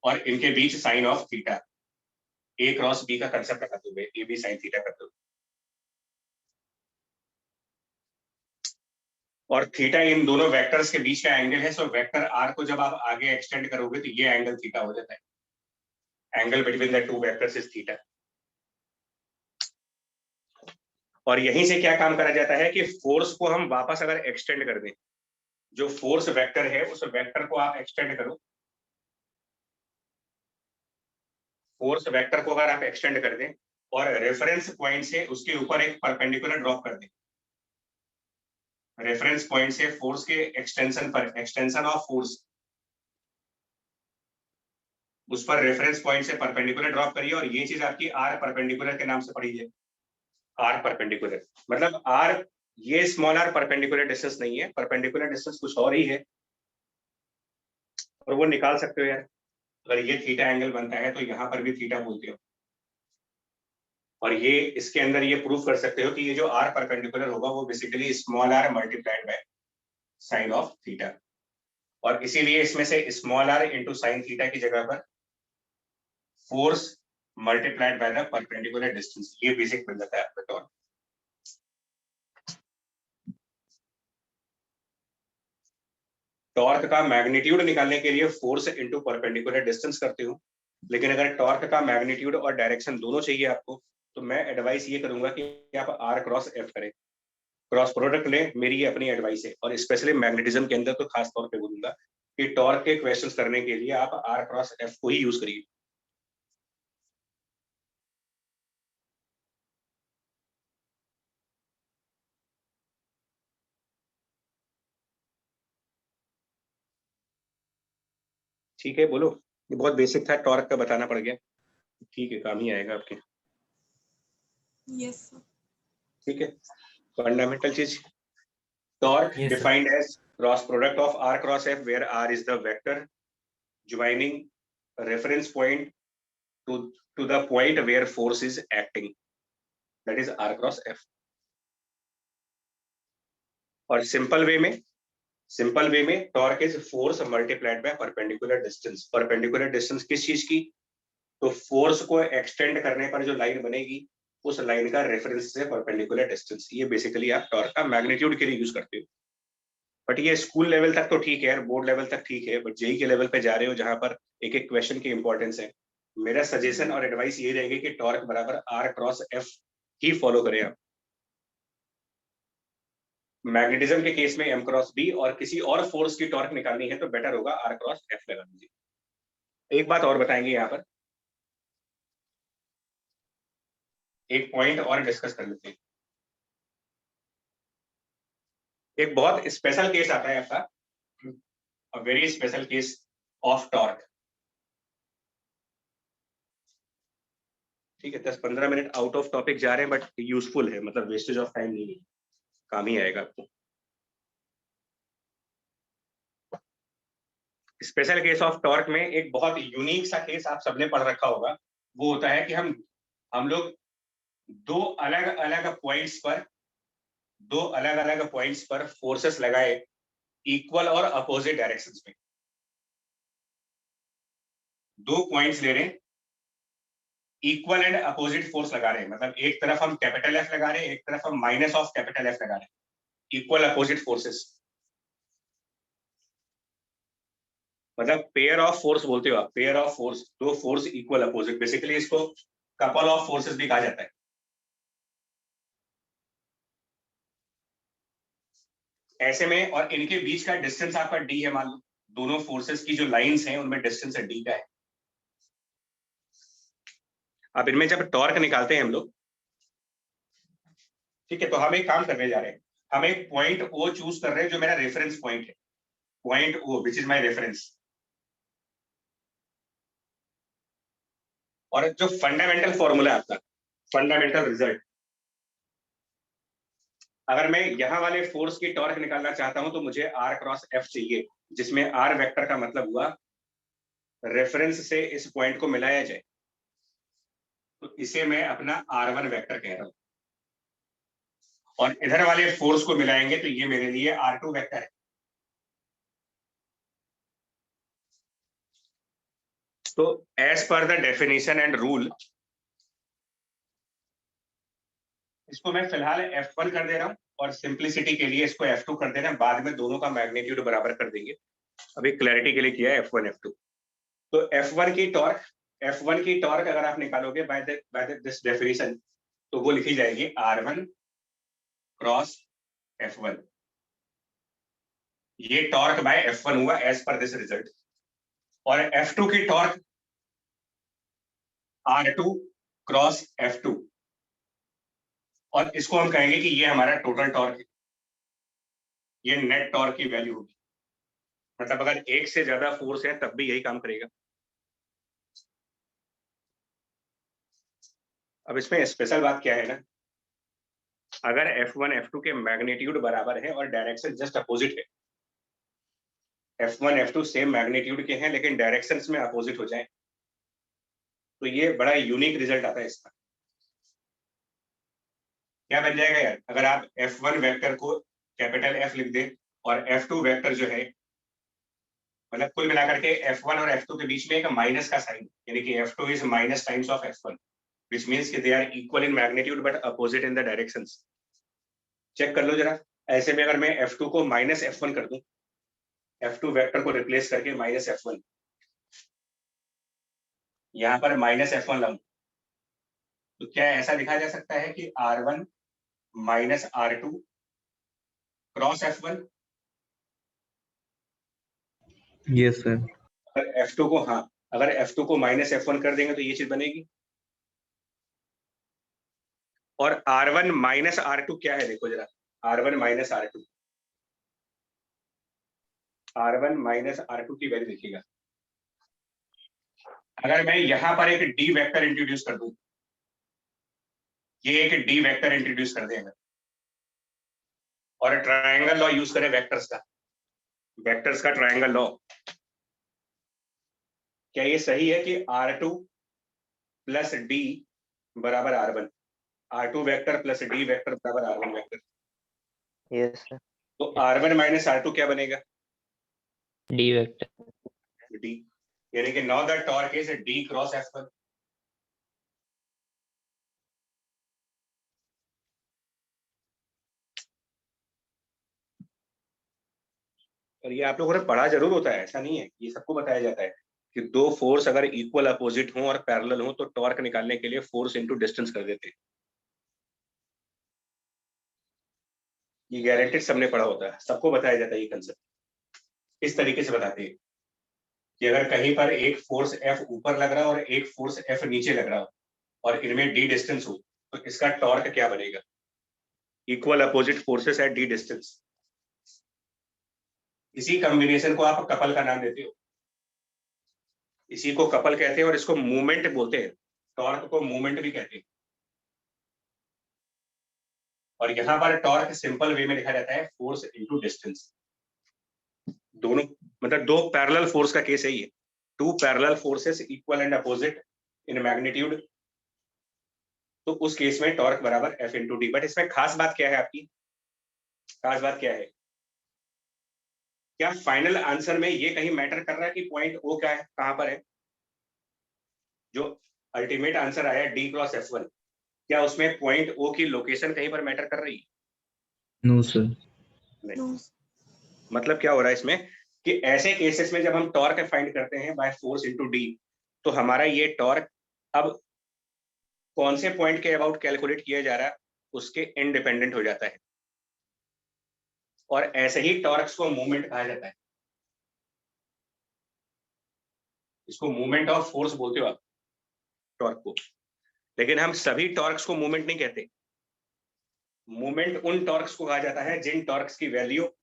और इनके बीच sine of theta, A cross B का कंसेप्ट करते हुए, ए बी साइन थीटा करते हुए। और थीटा इन दोनों वेक्टर्स के बीच का एंगल है, सो वेक्टर आर को जब आप आगे एक्सटेंड करोगे तो ये एंगल थीटा हो जाता है। Angle between the two vectors is theta. और यहीं से क्या काम करा जाता है कि फोर्स को हम वापस अगर एक्सटेंड कर दें, जो फोर्स वेक्टर है उस वेक्टर को आप एक्सटेंड करो, फोर्स वेक्टर को अगर आप एक्सटेंड कर दें और रेफरेंस पॉइंट से उसके ऊपर एक परपेंडिकुलर ड्रॉप कर दें, रेफरेंस पॉइंट से फोर्स के एक्सटेंशन पर, एक्सटेंशन ऑफ फोर्स, उस पर रेफरेंस पॉइंट से परपेंडिकुलर ड्रॉप करिए, और ये चीज आपकी आर परपेंडिकुलर के नाम से पढ़ी है। आर परपेंडिकुलर मतलब आर, ये स्मॉल आर परपेंडिकुलर डिस्टेंस नहीं है, परपेंडिकुलर डिस्टेंस कुछ और ही है, और वो निकाल सकते हो यार। अगर ये थीटा एंगल बनता है तो यहाँ पर भी थीटा बोलते हो, और ये इसके अंदर ये प्रूफ कर सकते हो कि ये जो आर परपेंडिकुलर होगा वो basically small R multiplied by sine of theta. और इसीलिए इसमें से small R into sine theta की जगह पर force multiplied by the perpendicular distance, ये बेसिक मिल जाता है आपका टॉर्क। टॉर्क का मैग्नीट्यूड निकालने के लिए फोर्स इंटू परपेंडिकुलर डिस्टेंस करते हो, लेकिन अगर टॉर्क का मैग्नीट्यूड और डायरेक्शन दोनों चाहिए आपको, तो मैं एडवाइस ये करूंगा कि आप आर क्रॉस एफ करें, क्रॉस प्रोडक्ट लें, मेरी ये अपनी एडवाइस है। और स्पेशली मैग्नेटिज्म के अंदर तो खास तौर पे बोलूंगा कि टॉर्क के क्वेश्चंस करने के लिए आप आर क्रॉस एफ को ही यूज करिए। ठीक है, बोलो। ये बहुत बेसिक था, टॉर्क का बताना पड़ गया, ठीक है, काम ही आएगा आपके। Yes, sir. ठीक है, फंडामेंटल चीज। Torque Yes, sir. Defined as cross product of R cross F where R is the vector joining a reference point to the point where force is acting, that is r cross f। और simple way में torque is force multiplied by perpendicular distance. Perpendicular distance किस चीज की, तो force को extend करने पर जो लाइन बनेगी उस लाइन का रेफरेंस से परपेंडिकुलर डिस्टेंस, ये बेसिकली आप टॉर्क का मैग्नीट्यूड के लिए यूज करते हो। बट ये स्कूल लेवल तक तो ठीक है यार, बोर्ड लेवल तक ठीक है, बट जेई के लेवल पे जा रहे हो जहां पर एक एक क्वेश्चन की इंपॉर्टेंस है, मेरा सजेशन और एडवाइस ये रहेगी कि टॉर्क बराबर आर क्रॉस एफ ही फॉलो करें आप। मैग्नेटिज्म के केस में एम क्रॉस बी, और किसी और फोर्स की टॉर्क निकालनी है तो बेटर होगा आर क्रॉस एफ लगा दीजिए। एक बात और बताएंगे यहाँ पर, एक पॉइंट और डिस्कस कर लेते हैं। एक बहुत स्पेशल केस आता है आपका, a very special case of torque. ठीक है, 10-15 मिनट आउट ऑफ टॉपिक जा रहे हैं, बट यूजफुल है, मतलब वेस्टेज ऑफ टाइम नहीं है, काम ही आएगा आपको। स्पेशल केस ऑफ टॉर्क में एक बहुत यूनिक सा केस आप सबने पढ़ रखा होगा, वो होता है कि हम लोग दो अलग अलग पॉइंट्स पर फोर्सेस लगाए इक्वल और अपोजिट डायरेक्शंस में। दो पॉइंट्स ले रहे हैं, इक्वल एंड अपोजिट फोर्स लगा रहे हैं, मतलब एक तरफ हम कैपिटल एफ लगा रहे हैं, एक तरफ हम माइनस ऑफ कैपिटल एफ लगा रहे हैं, इक्वल अपोजिट फोर्सेस, मतलब पेयर ऑफ फोर्स बोलते हो आप, पेयर ऑफ फोर्स, दो फोर्स इक्वल अपोजिट, बेसिकली इसको कपल ऑफ फोर्सेस भी कहा जाता है। ऐसे में और इनके बीच का डिस्टेंस आपका डी है, मान लो दोनों फोर्सेस की जो लाइंस हैं उनमें डिस्टेंस डी का है। अब इनमें जब टॉर्क निकालते हैं हम लोग, ठीक है, तो हम एक काम करने जा रहे हैं, हम एक पॉइंट ओ चूज कर रहे हैं जो मेरा रेफरेंस पॉइंट है, point O which is my reference. और जो फंडामेंटल फॉर्मूला है आपका, फंडामेंटल रिजल्ट, अगर मैं यहां वाले फोर्स की टॉर्क निकालना चाहता हूं तो मुझे r क्रॉस f चाहिए, जिसमें r वेक्टर का मतलब हुआ रेफरेंस से इस पॉइंट को मिलाया जाए, तो इसे मैं अपना r1 वेक्टर कह रहा हूं, और इधर वाले फोर्स को मिलाएंगे तो ये मेरे लिए r2 वेक्टर है। तो as per the definition and rule, इसको मैं फिलहाल F1 कर दे रहा हूं और सिंप्लिसिटी के लिए इसको F2 कर दे रहे हैं, बाद में दोनों का मैग्नीट्यूड बराबर कर देंगे, अभी क्लैरिटी के लिए किया है F1 F2। तो F1 की टॉर्क अगर आप निकालोगे बाय दिस डेफिनेशन, तो वो लिखी जाएगी R1 क्रॉस F1, ये टॉर्क बाय F1 हुआ एज पर दिस रिजल्ट। और F2 की टॉर्क R2 क्रॉस F2, और इसको हम कहेंगे कि ये हमारा टोटल टॉर्क है, ये नेट टॉर्क की वैल्यू होगी, मतलब अगर एक से ज्यादा फोर्स है तब भी यही काम करेगा। अब इसमें स्पेशल बात क्या है ना, अगर F1 F2 के मैग्नीट्यूड बराबर है और डायरेक्शन जस्ट अपोजिट है, F1 F2 सेम मैग्नीट्यूड के हैं लेकिन डायरेक्शंस में अपोजिट हो जाए, तो ये बड़ा यूनिक रिजल्ट आता है इसका। क्या बन जाएगा यार, अगर आप F1 वेक्टर को कैपिटल F लिख दें और F2 वेक्टर जो है, मतलब कुल मिलाकर के F1 और F2 के बीच में एक माइनस का साइन, यानी कि F2 is minus times of F1, which means कि they are equal in magnitude but opposite in the directions। Check कर लो जरा, ऐसे में अगर मैं F2 को माइनस F1 कर दूं, F2 वेक्टर को रिप्लेस करके माइनस F1, यहां पर माइनस F1 लाऊं, तो क्या ऐसा लिखा जा सकता है कि R1 minus R2 cross F1? Yes sir. अगर F2 को, हाँ, अगर F2 को माइनस F1 कर देंगे तो ये चीज बनेगी। और R1 माइनस R2 क्या है, देखो जरा, R1 minus R2, R1 minus R2 की वैल्यू देखिएगा। अगर मैं यहां पर एक डी वेक्टर इंट्रोड्यूस कर दूं, ये एक डी वेक्टर इंट्रोड्यूस कर देंगे और ट्रायंगल लॉ यूज करें वेक्टर्स का ट्रायंगल लॉ, क्या ये सही है कि R2 प्लस डी बराबर R1, R2 vector plus D vector बराबर R1 वेक्टर? Yes sir. तो R1 माइनस R2 क्या बनेगा? D vector. डी, यानी कि now the torque is D cross F1। और ये आप लोगों ने पढ़ा जरूर होता है, ऐसा नहीं है, ये सबको बताया जाता है कि दो फोर्स अगर इक्वल अपोजिट हो और पैरेलल हो तो टॉर्क निकालने के लिए फोर्स इनटू डिस्टेंस कर देते हैं। ये गारंटेड सबने पढ़ा होता है, सबको बताया जाता है ये कंसेप्ट। इस तरीके से बताते हैं कि अगर कहीं पर एक फोर्स F ऊपर लग रहा हो और एक फोर्स F नीचे लग रहा हो और इनमें डी डिस्टेंस हो, तो इसका टॉर्क क्या बनेगा? Equal opposite forces eight D distance. इसी कॉम्बिनेशन को आप कपल का नाम देते हो, इसी को कपल कहते हैं और इसको मूवमेंट बोलते हैं, टॉर्क को मूवमेंट भी कहते हैं। और यहाँ पर टॉर्क सिंपल वे में लिखा जाता है फोर्स इनटू डिस्टेंस। दोनों मतलब दो पैरेलल फोर्स का केस है ये, two parallel forces equal and opposite in magnitude, तो उस केस में टॉर्क बराबर F इंटू डी। बट इसमें खास बात क्या है आपकी, खास बात क्या है, क्या फाइनल आंसर में ये कहीं मैटर कर रहा है कि पॉइंट O क्या है, कहां पर है? जो अल्टीमेट आंसर आया D क्रॉस F1, क्या उसमें पॉइंट O की लोकेशन कहीं पर मैटर कर रही है? No, sir. No. मतलब क्या हो रहा है इसमें कि ऐसे केसेस में जब हम टॉर्क फाइंड करते हैं बाय फोर्स इनटू डी, तो हमारा ये टॉर्क अब कौन से पॉइंट के अबाउट कैलकुलेट किया जा रहा है उसके इंडिपेंडेंट हो जाता है। और ऐसे ही टॉर्क्स को मूवमेंट कहा जाता है, इसको मूवमेंट ऑफ फोर्स बोलते हो आप टॉर्क को। लेकिन हम सभी टॉर्क्स को मूवमेंट नहीं कहते, मूवमेंट उन टॉर्क्स को कहा जाता है जिन टॉर्क्स की वैल्यू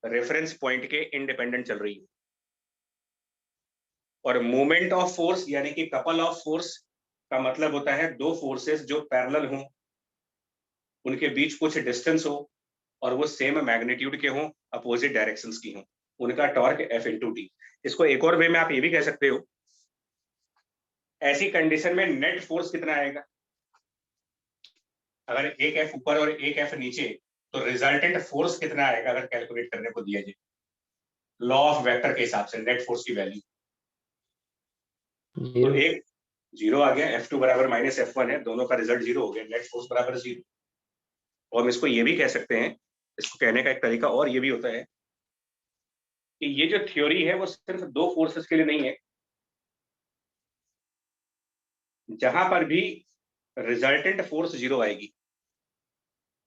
रेफरेंस पॉइंट के इंडिपेंडेंट चल रही है। और मूवमेंट ऑफ फोर्स यानी कि कपल ऑफ फोर्स का मतलब होता है दो फोर्सेस जो पैरेलल हों, उनके बीच कुछ डिस्टेंस हो और वो सेम मैग्नीट्यूड के हों, अपोजिट डायरेक्शंस की हों, उनका टॉर्क F इंटू डी। इसको एक और वे में आप ये भी कह सकते हो, ऐसी कंडीशन में नेट फोर्स कितना आएगा, अगर एक F ऊपर और एक F नीचे, तो रिजल्टेंट फोर्स कितना आएगा अगर कैलकुलेट करने को दिया जाए लॉ ऑफ वेक्टर के हिसाब से नेट फोर्स की वैल्यू। तो 0. एक 0 आ गया, F2 बराबर माइनस F1 है, दोनों का रिजल्ट 0 हो गया, नेट फोर्स बराबर 0। और हम इसको ये भी कह सकते हैं, इसको कहने का एक तरीका और ये भी होता है कि ये जो थ्योरी है वो सिर्फ दो फोर्सेस के लिए नहीं है, जहां पर भी रिजल्टेंट फोर्स 0 आएगी,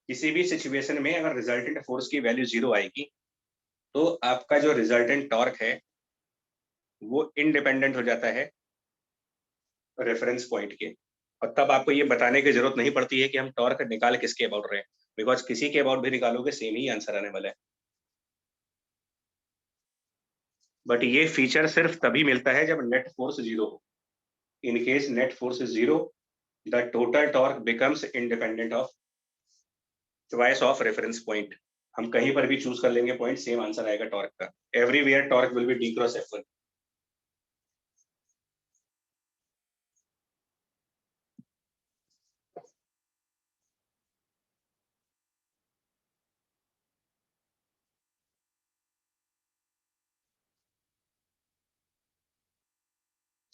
किसी भी सिचुएशन में अगर रिजल्टेंट फोर्स की वैल्यू 0 आएगी, तो आपका जो रिजल्टेंट टॉर्क है वो इंडिपेंडेंट हो जाता है रेफरेंस पॉइंट के। और तब आपको ये बताने की जरूरत नहीं पड़ती है कि हम टॉर्क निकाल किसके अबाउट रहे हैं, बिकॉज किसी के अबाउट भी निकालोगे सेम ही आंसर आने वाला है। बट ये फीचर सिर्फ तभी मिलता है जब नेट फोर्स 0 हो। In case net force is 0, the total torque becomes independent of twice of reference point. हम कहीं पर भी चूज कर लेंगे पॉइंट, सेम आंसर आएगा टॉर्क का। Everywhere torque will be D cross F1।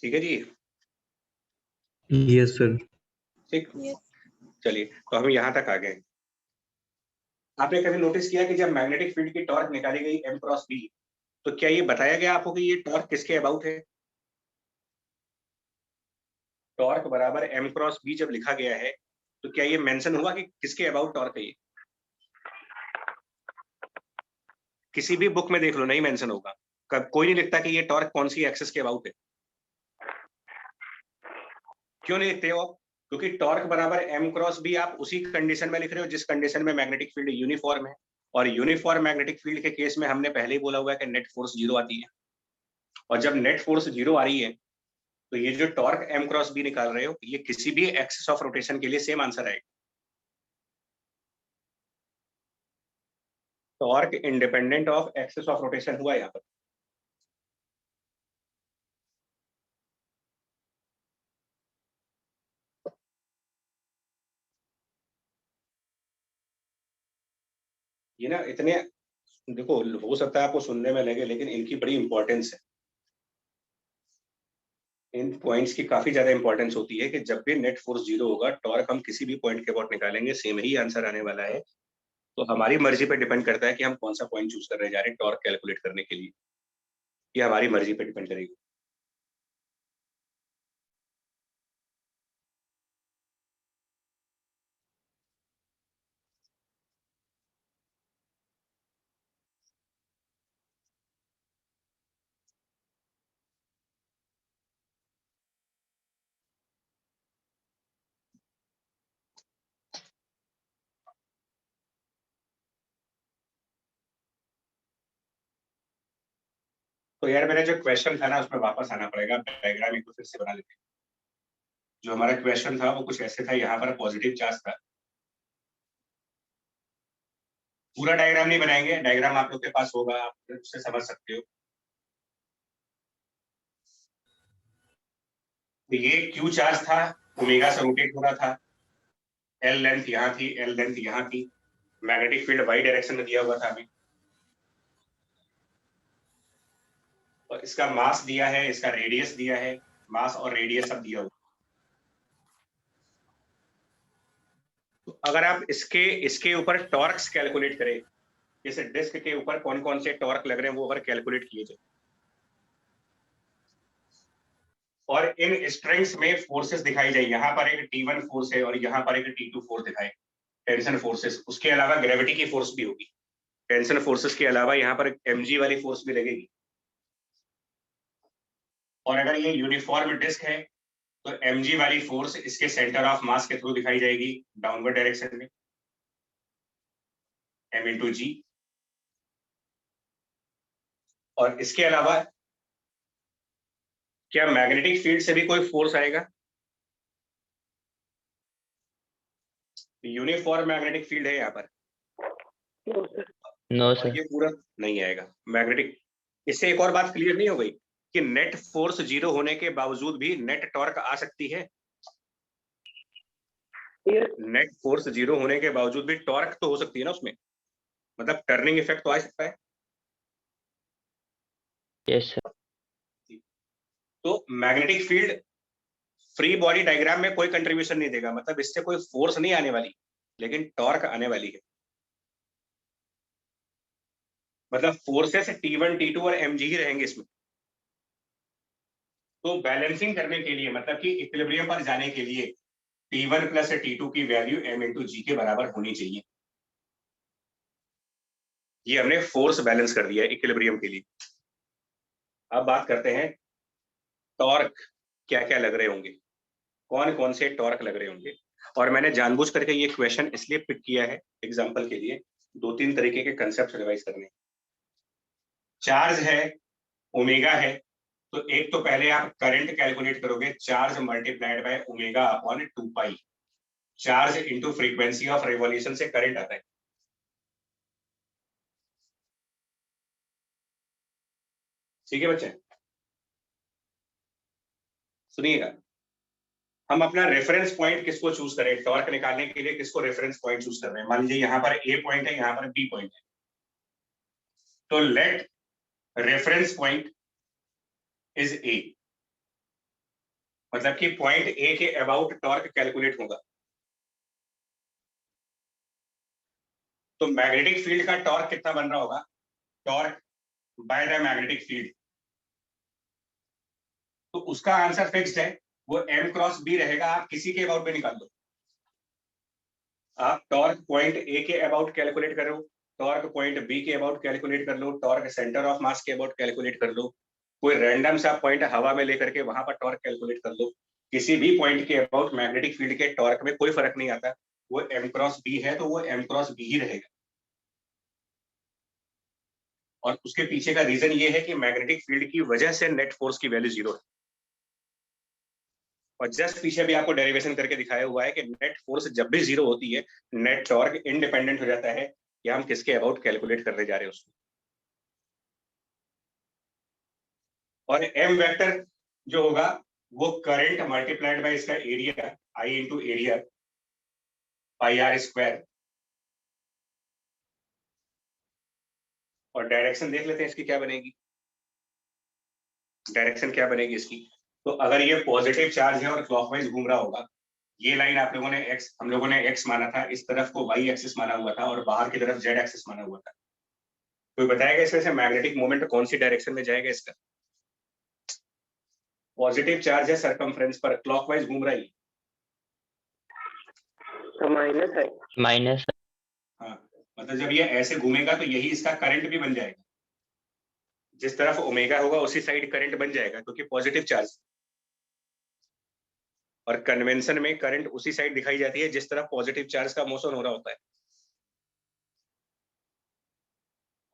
ठीक है जी, Yes, sir. ठीक। Yes. चलिए, तो हम यहाँ तक आ गए। आपने कभी नोटिस किया कि जब मैग्नेटिक फील्ड की टॉर्क निकाली गई M क्रॉस B, तो क्या ये बताया गया आपको कि ये टॉर्क किसके अबाउट है? टॉर्क बराबर M क्रॉस B जब लिखा गया है, तो क्या ये मेंशन हुआ कि किसके अबाउट टॉर्क है? ये किसी भी बुक में देख लो, नहीं मेंशन होगा। कब कोई नहीं लिखता कि ये टॉर्क कौन सी एक्सिस के अबाउट है। क्यों नहीं लिखते हो आप? क्योंकि टॉर्क बराबर M क्रॉस B आप उसी कंडीशन में लिख रहे हो जिस कंडीशन में मैग्नेटिक फील्ड यूनिफॉर्म है। और यूनिफॉर्म मैग्नेटिक फील्ड के केस में हमने पहले ही बोला हुआ है कि नेट फोर्स 0 आती है। और जब नेट फोर्स 0 आ रही है, तो ये जो टॉर्क M क्रॉस B निकाल रहे हो, ये किसी भी एक्सिस ऑफ रोटेशन के लिए सेम आंसर आएगा। Torque independent of axis of rotation हुआ यहाँ पर। ये ना इतने, देखो हो सकता है आपको सुनने में लगे, लेकिन इनकी बड़ी इंपॉर्टेंस है। इन पॉइंट्स की काफी ज्यादा इंपॉर्टेंस होती है कि जब भी नेट फोर्स 0 होगा, टॉर्क हम किसी भी पॉइंट के अबाउट निकालेंगे, सेम ही आंसर आने वाला है। तो हमारी मर्जी पे डिपेंड करता है कि हम कौन सा पॉइंट चूज कर रहे जा रहे हैं टॉर्क कैलकुलेट करने के लिए। ये हमारी मर्जी पे डिपेंड करेगी। तो यार मेरा जो क्वेश्चन था ना, उसमें वापस आना पड़ेगा, डायग्राम एक बार फिर से बना लेते हैं। जो हमारा क्वेश्चन था वो कुछ ऐसे था, यहाँ पर पॉजिटिव चार्ज था। पूरा डायग्राम नहीं बनाएंगे, डायग्राम आप लोग के पास होगा, आप उससे समझ सकते हो। तो ये क्यू चार्ज था, ओमेगा से रोटेट हो रहा था, एल लेंथ यहाँ थी, एल लेंथ यहाँ थी, मैग्नेटिक फील्ड वाई डायरेक्शन में दिया हुआ था अभी, और इसका मास दिया है, इसका रेडियस दिया है, मास और रेडियस सब दिया हुआ। तो अगर आप इसके ऊपर टॉर्क्स कैलकुलेट करें, जैसे डिस्क के ऊपर कौन कौन से टॉर्क लग रहे हैं वो अगर कैलकुलेट किए जाए, और इन स्ट्रिंग्स में फोर्सेस दिखाई जाए, यहाँ पर एक T1 फोर्स है और यहाँ पर एक T2 फोर्स दिखाए, टेंशन फोर्सेस, उसके अलावा ग्रेविटी की फोर्स भी होगी, टेंशन फोर्सेस के अलावा यहाँ पर mg वाली फोर्स भी लगेगी, और अगर ये यूनिफॉर्म डिस्क है तो mg वाली फोर्स इसके सेंटर ऑफ मास के थ्रू दिखाई जाएगी डाउनवर्ड डायरेक्शन में, m इंटू जी। और इसके अलावा क्या मैग्नेटिक फील्ड से भी कोई फोर्स आएगा? यूनिफॉर्म मैग्नेटिक फील्ड है यहाँ पर, नो और सर। ये पूरा नहीं आएगा मैग्नेटिक। इससे एक और बात क्लियर नहीं हो गई कि नेट फोर्स 0 होने के बावजूद भी नेट टॉर्क आ सकती है। नेट फोर्स 0 होने के बावजूद भी टॉर्क तो हो सकती है ना उसमें, मतलब टर्निंग इफेक्ट तो आ सकता है। Yes sir. तो magnetic field free body diagram में कोई कंट्रीब्यूशन नहीं देगा, मतलब इससे कोई फोर्स नहीं आने वाली, लेकिन टॉर्क आने वाली है। मतलब फोर्सेस T1, T2 और mg ही रहेंगे इसमें। तो बैलेंसिंग करने के लिए, मतलब कि इक्विलिब्रियम पर जाने के लिए T1 प्लस T2 की वैल्यू m इंटू जी के बराबर होनी चाहिए। ये हमने फोर्स बैलेंस कर दिया है इक्विलिब्रियम के लिए। अब बात करते हैं टॉर्क क्या क्या लग रहे होंगे, कौन कौन से टॉर्क लग रहे होंगे। और मैंने जानबूझ करके ये क्वेश्चन इसलिए पिक किया है एग्जाम्पल के लिए, 2-3 तरीके के कंसेप्ट रिवाइज करने। चार्ज है, ओमेगा है, तो एक तो पहले आप करंट कैलकुलेट करोगे, charge multiplied by omega upon 2 pi, charge into frequency of revolution से करंट आता है। ठीक है बच्चे, सुनिएगा, हम अपना रेफरेंस पॉइंट किसको चूज करें टॉर्क निकालने के लिए, किसको रेफरेंस पॉइंट चूज कर रहे हैं। मान लीजिए यहाँ पर ए पॉइंट है, यहाँ पर बी पॉइंट है, तो let reference point is A, मतलब कि पॉइंट ए के अबाउट टॉर्क कैलकुलेट होगा। तो मैग्नेटिक फील्ड का टॉर्क कितना बन रहा होगा, torque by the magnetic field, तो उसका आंसर फिक्स्ड है, वो m क्रॉस बी रहेगा। आप किसी के अबाउट में निकाल दो, आप टॉर्क पॉइंट ए के अबाउट कैलकुलेट करो, टॉर्क पॉइंट बी के अबाउट कैलकुलेट कर लो, टॉर्क सेंटर ऑफ मास के अबाउट कैलकुलेट कर लो, कोई रैंडम सा पॉइंट हवा में लेकर के वहां पर टॉर्क कैलकुलेट कर लो, किसी भी पॉइंट के अबाउट मैग्नेटिक फील्ड के टॉर्क में कोई फर्क नहीं आता, वो m क्रॉस बी है तो वो m क्रॉस बी ही रहेगा। और उसके पीछे का रीजन ये है कि मैग्नेटिक फील्ड की वजह से नेट फोर्स की वैल्यू 0 है। और जस्ट पीछे भी आपको डेरिवेशन करके दिखाया हुआ है कि नेट फोर्स जब भी 0 होती है, नेट टॉर्क इंडिपेंडेंट हो जाता है कि हम किसके अबाउट कैलकुलेट करने जा रहे हैं उसको। और m वेक्टर जो होगा वो करंट मल्टीप्लाइड बाय इसका area, I into area pi are square. और डायरेक्शन देख लेते हैं इसकी क्या बनेगी, डायरेक्शन क्या बनेगी इसकी। तो अगर ये पॉजिटिव चार्ज है और क्लॉकवाइज घूम रहा होगा, ये लाइन आप लोगों ने x, हम लोगों ने x माना था, इस तरफ को y एक्सिस माना हुआ था और बाहर की तरफ z एक्सिस माना हुआ था। कोई बताएगा इसमें से मैग्नेटिक मोमेंट कौन सी डायरेक्शन में जाएगा इसका? पॉजिटिव चार्ज है सरकमफ्रेंस पर, क्लॉकवाइज घूम रहा है। तो माइनस है। माइनस। हाँ, मतलब जब ये ऐसे घूमेगा तो यही इसका करंट भी बन जाएगा, जिस तरफ ओमेगा होगा उसी साइड करंट बन जाएगा क्योंकि पॉजिटिव चार्ज। और कन्वेंशन में करंट उसी साइड दिखाई जाती है जिस तरफ पॉजिटिव चार्ज का मोशन हो रहा होता है।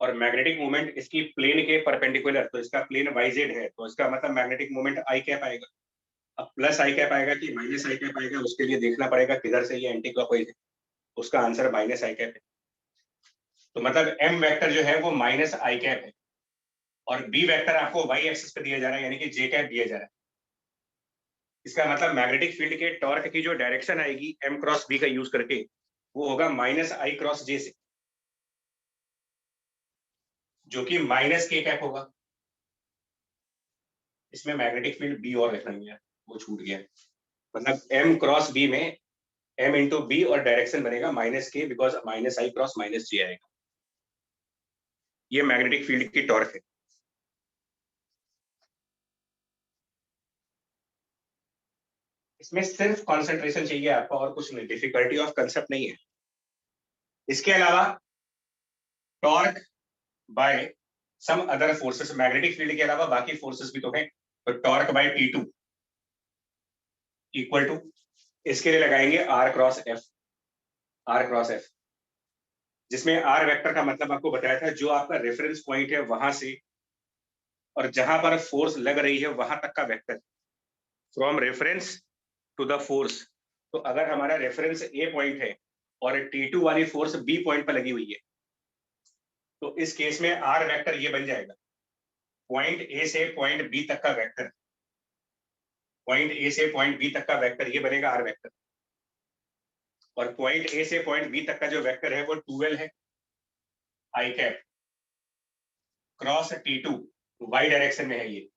और मैग्नेटिक मोमेंट इसकी प्लेन के परपेंडिकुलर, तो इसका प्लेन YZ है, तो इसका मतलब मैग्नेटिक मोमेंट आई कैप आएगा। अब प्लस आई कैप आएगा कि माइनस आई कैप आएगा, उसके लिए देखना पड़ेगा किधर से ये एंटी क्लॉकवाइज है। उसका आंसर माइनस आई कैप है। तो मतलब m वेक्टर जो है वो माइनस आई कैप है, और b वेक्टर आपको y एक्सिस पे दिया जा रहा है, यानी कि j कैप दिया जा रहा है। इसका मतलब मैग्नेटिक फील्ड के टॉर्क की जो डायरेक्शन आएगी m क्रॉस b का यूज करके, वो होगा -i क्रॉस j से, जो कि -k कैप होगा। इसमें मैग्नेटिक फील्ड b और लिखना है, वो छूट गया। मतलब m क्रॉस b में m इंटू बी और डायरेक्शन बनेगा -k, बिकॉज -i क्रॉस -j आएगा। ये मैग्नेटिक फील्ड की टॉर्क है। इसमें सिर्फ कॉन्सेंट्रेशन चाहिए आपको, और कुछ नहीं, डिफिकल्टी ऑफ कंसेप्ट नहीं है। इसके अलावा torque by some other forces, magnetic field के अलावा बाकी फोर्सेस भी तो हैं, तो torque bye T2 equal to, इसके लिए लगाएंगे R क्रॉस F, जिसमें R वेक्टर का मतलब आपको बताया था, जो आपका रेफरेंस पॉइंट है वहां से और जहां पर फोर्स लग रही है वहां तक का vector, from reference to the force. तो अगर हमारा रेफरेंस A पॉइंट है और T2 वाली फोर्स B पॉइंट पर लगी हुई है, तो इस केस में R वेक्टर ये बन जाएगा पॉइंट A से पॉइंट B तक का वेक्टर, पॉइंट A से पॉइंट B तक का वेक्टर ये बनेगा R वेक्टर। और पॉइंट A से पॉइंट B तक का जो वेक्टर है वो 12 है i cap cross T2, y direction में है ये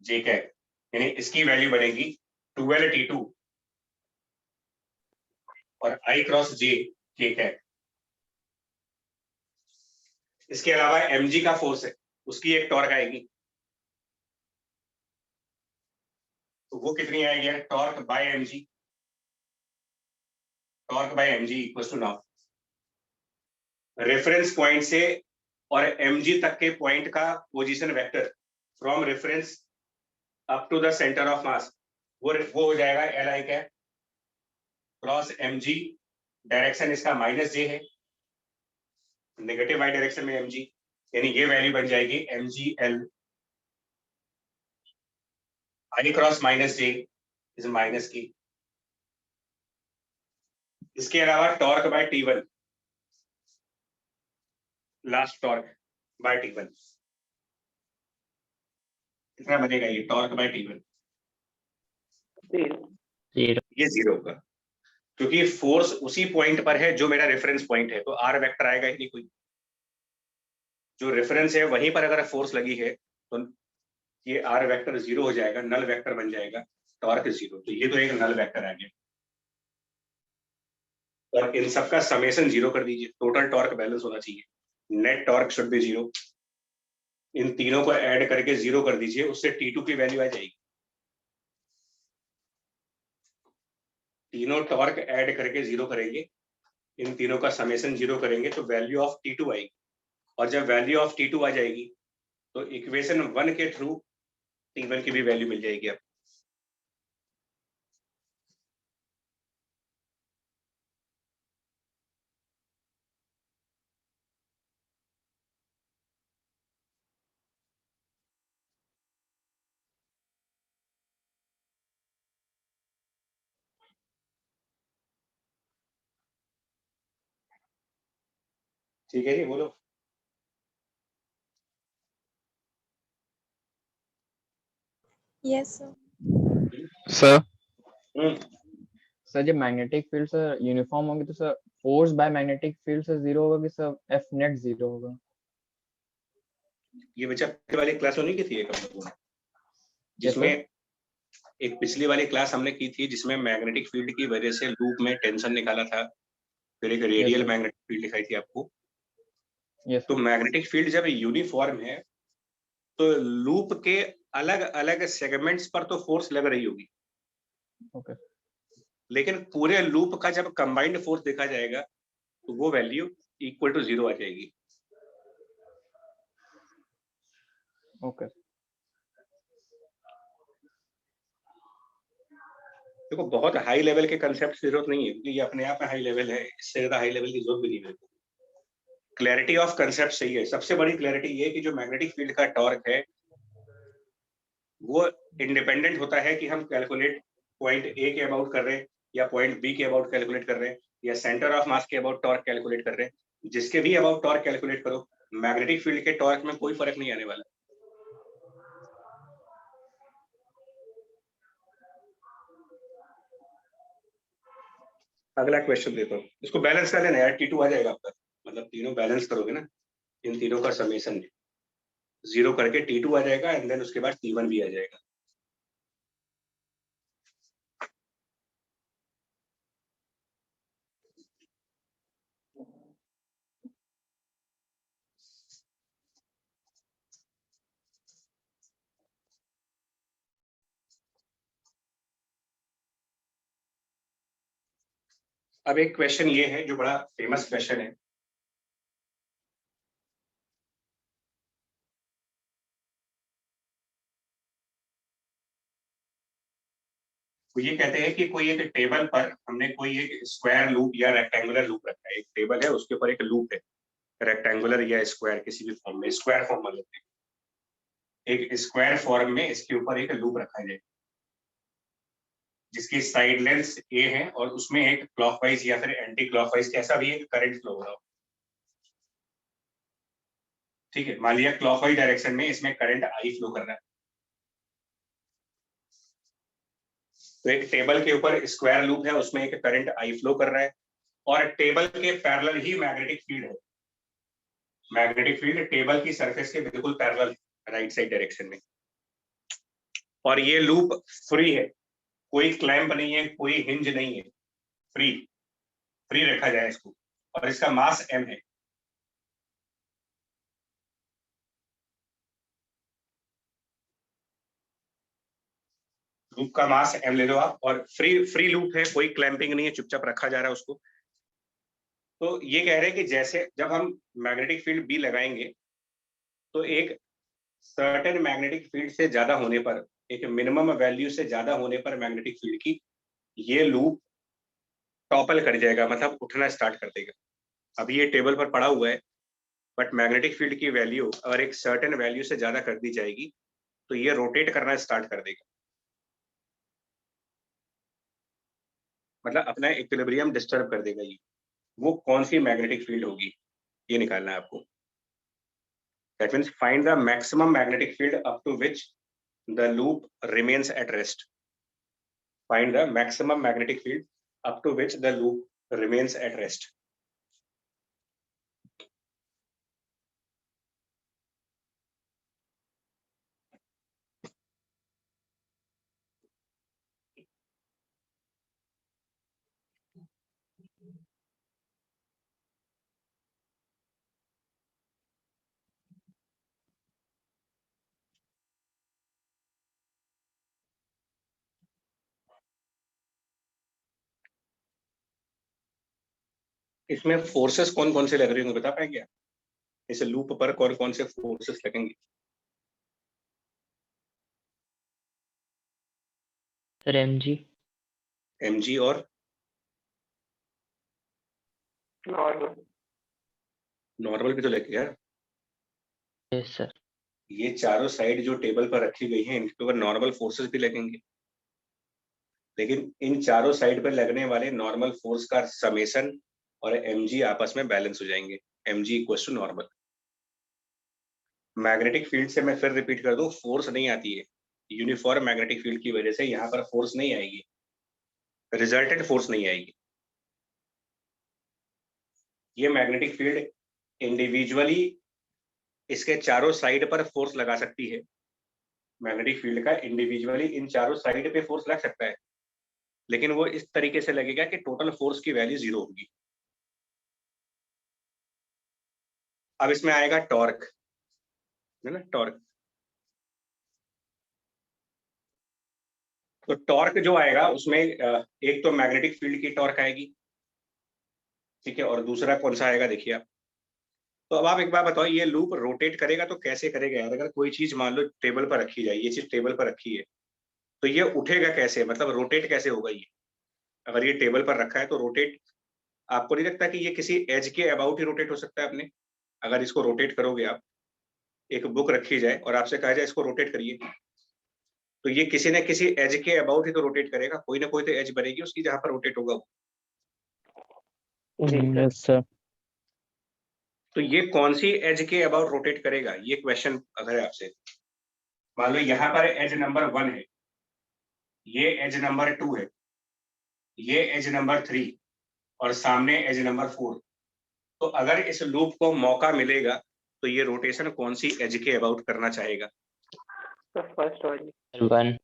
j कैप, यानी इसकी वैल्यू बनेगी 12 T2 और i क्रॉस j k कैप। इसके अलावा mg का फोर्स है, उसकी एक टॉर्क आएगी, तो वो कितनी आएगी? Torque by mg, torque by mg equal to now reference point से और mg तक के पॉइंट का position vector from reference up to the center of mass, वो हो जाएगा li cap cross mg, direction इसका -j है, नेगेटिव y डायरेक्शन में mg, यानी ये वैल्यू बन जाएगी mgl i क्रॉस -j इज -k। इसके अलावा torque by T1, last torque by T1 कितना बनेगा? ये टॉर्क बाय T1 0 0 ये 0 होगा, क्योंकि फोर्स उसी पॉइंट पर है जो मेरा रेफरेंस पॉइंट है, तो R वेक्टर आएगा ही नहीं कोई। जो रेफरेंस है वहीं पर अगर फोर्स लगी है तो ये R वेक्टर 0 हो जाएगा, नल वेक्टर बन जाएगा, टॉर्क 0। तो ये तो एक नल वेक्टर आ गया। और इन सबका समेशन 0 कर दीजिए, टोटल टॉर्क बैलेंस होना चाहिए, नेट टॉर्क शुड बी 0। इन तीनों को ऐड करके 0 कर दीजिए, उससे T2 की वैल्यू आ जाएगी। तीनों टॉर्क ऐड करके 0 करेंगे, इन तीनों का समेशन 0 करेंगे तो वैल्यू ऑफ T2 आएगी। और जब वैल्यू ऑफ T2 आ जाएगी तो इक्वेशन 1 के थ्रू T1 की भी वैल्यू मिल जाएगी आपको। ठीक है जी, बोलो। Yes, sir. सर हम्म, सर जब मैग्नेटिक फील्ड सर यूनिफॉर्म होगी तो sir force by magnetic field से 0 होगा कि सर एफ नेट 0 होगा? ये बच्चा पिछली वाली क्लास होनी की थी एक हम लोगों ने, Yes, जिसमें sir. एक पिछली वाली क्लास हमने की थी जिसमें मैग्नेटिक फील्ड की वजह से लूप में टेंशन निकाला था, फिर एक रेडियल sir. मैग्नेटिक फील्ड दिखाई थी आपको। यस तो मैग्नेटिक फील्ड जब यूनिफॉर्म है तो लूप के अलग अलग सेगमेंट्स पर तो फोर्स लग रही होगी, ओके लेकिन पूरे लूप का जब कंबाइंड फोर्स देखा जाएगा तो वो वैल्यू इक्वल टू 0 आ जाएगी। ओके देखो बहुत हाई लेवल के कंसेप्ट की जरूरत नहीं है, क्योंकि ये अपने आप में हाई लेवल है, इससे ज्यादा हाई लेवल की जरूरत भी नहीं है। क्लैरिटी ऑफ कंसेप्ट सही है। सबसे बड़ी क्लैरिटी ये कि जो मैग्नेटिक फील्ड का टॉर्क है वो इंडिपेंडेंट होता है कि हम कैलकुलेट पॉइंट ए के अबाउट कर रहे हैं या पॉइंट बी के अबाउट कैलकुलेट कर रहे हैं या सेंटर ऑफ मास के अबाउट टॉर्क कैलकुलेट कर रहे हैं। जिसके भी अबाउट टॉर्क कैलकुलेट करो, मैग्नेटिक फील्ड के टॉर्क में कोई फर्क नहीं आने वाला। अगला क्वेश्चन देखो, इसको बैलेंस कर लेना यार, T2 आ जाएगा आपका, मतलब तीनों बैलेंस करोगे ना, इन तीनों का समेशन 0 करके T2 आ जाएगा, एंड देन उसके बाद T1 भी आ जाएगा। अब एक क्वेश्चन ये है जो बड़ा फेमस क्वेश्चन है, वो ये कहते हैं कि कोई एक टेबल पर हमने कोई एक स्क्वायर लूप या रेक्टेंगुलर लूप रखा है, एक टेबल है उसके ऊपर एक लूप है, रेक्टेंगुलर या स्क्वायर किसी भी फॉर्म में, स्क्वायर फॉर्म मान लेते हैं, एक स्क्वायर फॉर्म में इसके ऊपर एक लूप रखा जाए जिसकी साइड लेंथ ए है और उसमें एक क्लॉकवाइज या फिर एंटी क्लॉकवाइज कैसा भी एक करंट फ्लो हो रहा हो। ठीक है, मान लिया क्लॉकवाइज डायरेक्शन में इसमें करंट आई फ्लो कर रहा है, तो एक टेबल के ऊपर स्क्वायर लूप है, उसमें एक करंट आई फ्लो कर रहा है, और टेबल के पैरेलल ही मैग्नेटिक फील्ड है, मैग्नेटिक फील्ड टेबल की सरफेस के बिल्कुल पैरेलल है राइट साइड डायरेक्शन में, और ये लूप फ्री है, कोई क्लैंप नहीं है, कोई हिंज नहीं है, फ्री फ्री रखा जाए इसको, और इसका मास m है। लूप का मास m ले लो आप, और फ्री लूप है, कोई क्लैंपिंग नहीं है, चुपचाप रखा जा रहा है उसको। तो ये कह रहे हैं कि जैसे जब हम मैग्नेटिक फील्ड B लगाएंगे तो एक सर्टेन मैग्नेटिक फील्ड से ज्यादा होने पर, एक मिनिमम वैल्यू से ज्यादा होने पर मैग्नेटिक फील्ड की, ये लूप टॉपल कर जाएगा, मतलब उठना स्टार्ट कर देगा। अभी ये टेबल पर पड़ा हुआ है, बट मैग्नेटिक फील्ड की वैल्यू अगर एक सर्टेन वैल्यू से ज्यादा कर दी जाएगी तो ये रोटेट करना स्टार्ट कर देगा, मतलब अपना इक्विलिब्रियम डिस्टर्ब कर देगा। ये वो कौन सी मैग्नेटिक फील्ड होगी, ये निकालना है आपको। That means find the maximum magnetic field up to which the loop remains at rest. Find the maximum magnetic field up to which the loop remains at rest. इसमें फोर्सेस कौन कौन से लग रहे होंगे बता पाएंगे आप? इस लूप पर कौन कौन से फोर्सेस लगेंगे? सर mg और नॉर्मल। नॉर्मल भी तो लगे यार। Yes sir. ये चारों साइड जो टेबल पर रखी गई हैं इनके ऊपर नॉर्मल फोर्सेस भी लगेंगे, लेकिन इन चारों साइड पर लगने वाले नॉर्मल फोर्स का समेशन और mg आपस में बैलेंस हो जाएंगे, mg equals to normal. Magnetic field से मैं फिर रिपीट कर दूं, फोर्स नहीं आती है, यूनिफॉर्म मैग्नेटिक फील्ड की वजह से यहाँ पर फोर्स नहीं आएगी, रिजल्टेंट फोर्स नहीं आएगी। ये मैग्नेटिक फील्ड इंडिविजुअली इसके चारों साइड पर फोर्स लगा सकती है, मैग्नेटिक फील्ड का इंडिविजुअली इन चारों साइड पे फोर्स लग सकता है, लेकिन वो इस तरीके से लगेगा कि टोटल फोर्स की वैल्यू 0 होगी। अब इसमें आएगा टॉर्क, है ना, टॉर्क। तो टॉर्क जो आएगा उसमें एक तो मैग्नेटिक फील्ड की टॉर्क आएगी, ठीक है, और दूसरा कौन सा आएगा देखिए आप। तो अब आप एक बार बताओ, ये लूप रोटेट करेगा तो कैसे करेगा यार? अगर कोई चीज मान लो टेबल पर रखी जाए, ये चीज टेबल पर रखी है, तो ये उठेगा कैसे, मतलब रोटेट कैसे होगा ये? अगर ये टेबल पर रखा है तो रोटेट, आपको नहीं लगता कि ये किसी एज के अबाउट ही रोटेट हो सकता है अपने? अगर इसको रोटेट करोगे आप, एक बुक रखी जाए और आपसे कहा जाए इसको रोटेट करिए, तो ये किसी न किसी एज के अबाउट ही तो रोटेट करेगा, कोई ना कोई तो एज बनेगी उसकी जहां पर रोटेट होगा वो। Yes sir. तो ये कौन सी एज के अबाउट रोटेट करेगा, ये क्वेश्चन अगर है आपसे। मान लो यहाँ पर एज नंबर 1 है, ये एज नंबर 2 है, ये एज नंबर 3, और सामने एज नंबर 4, तो अगर इस लूप को मौका मिलेगा तो ये रोटेशन कौन सी एज के अबाउट करना चाहेगा? तो फर्स्ट वाली। सर 1।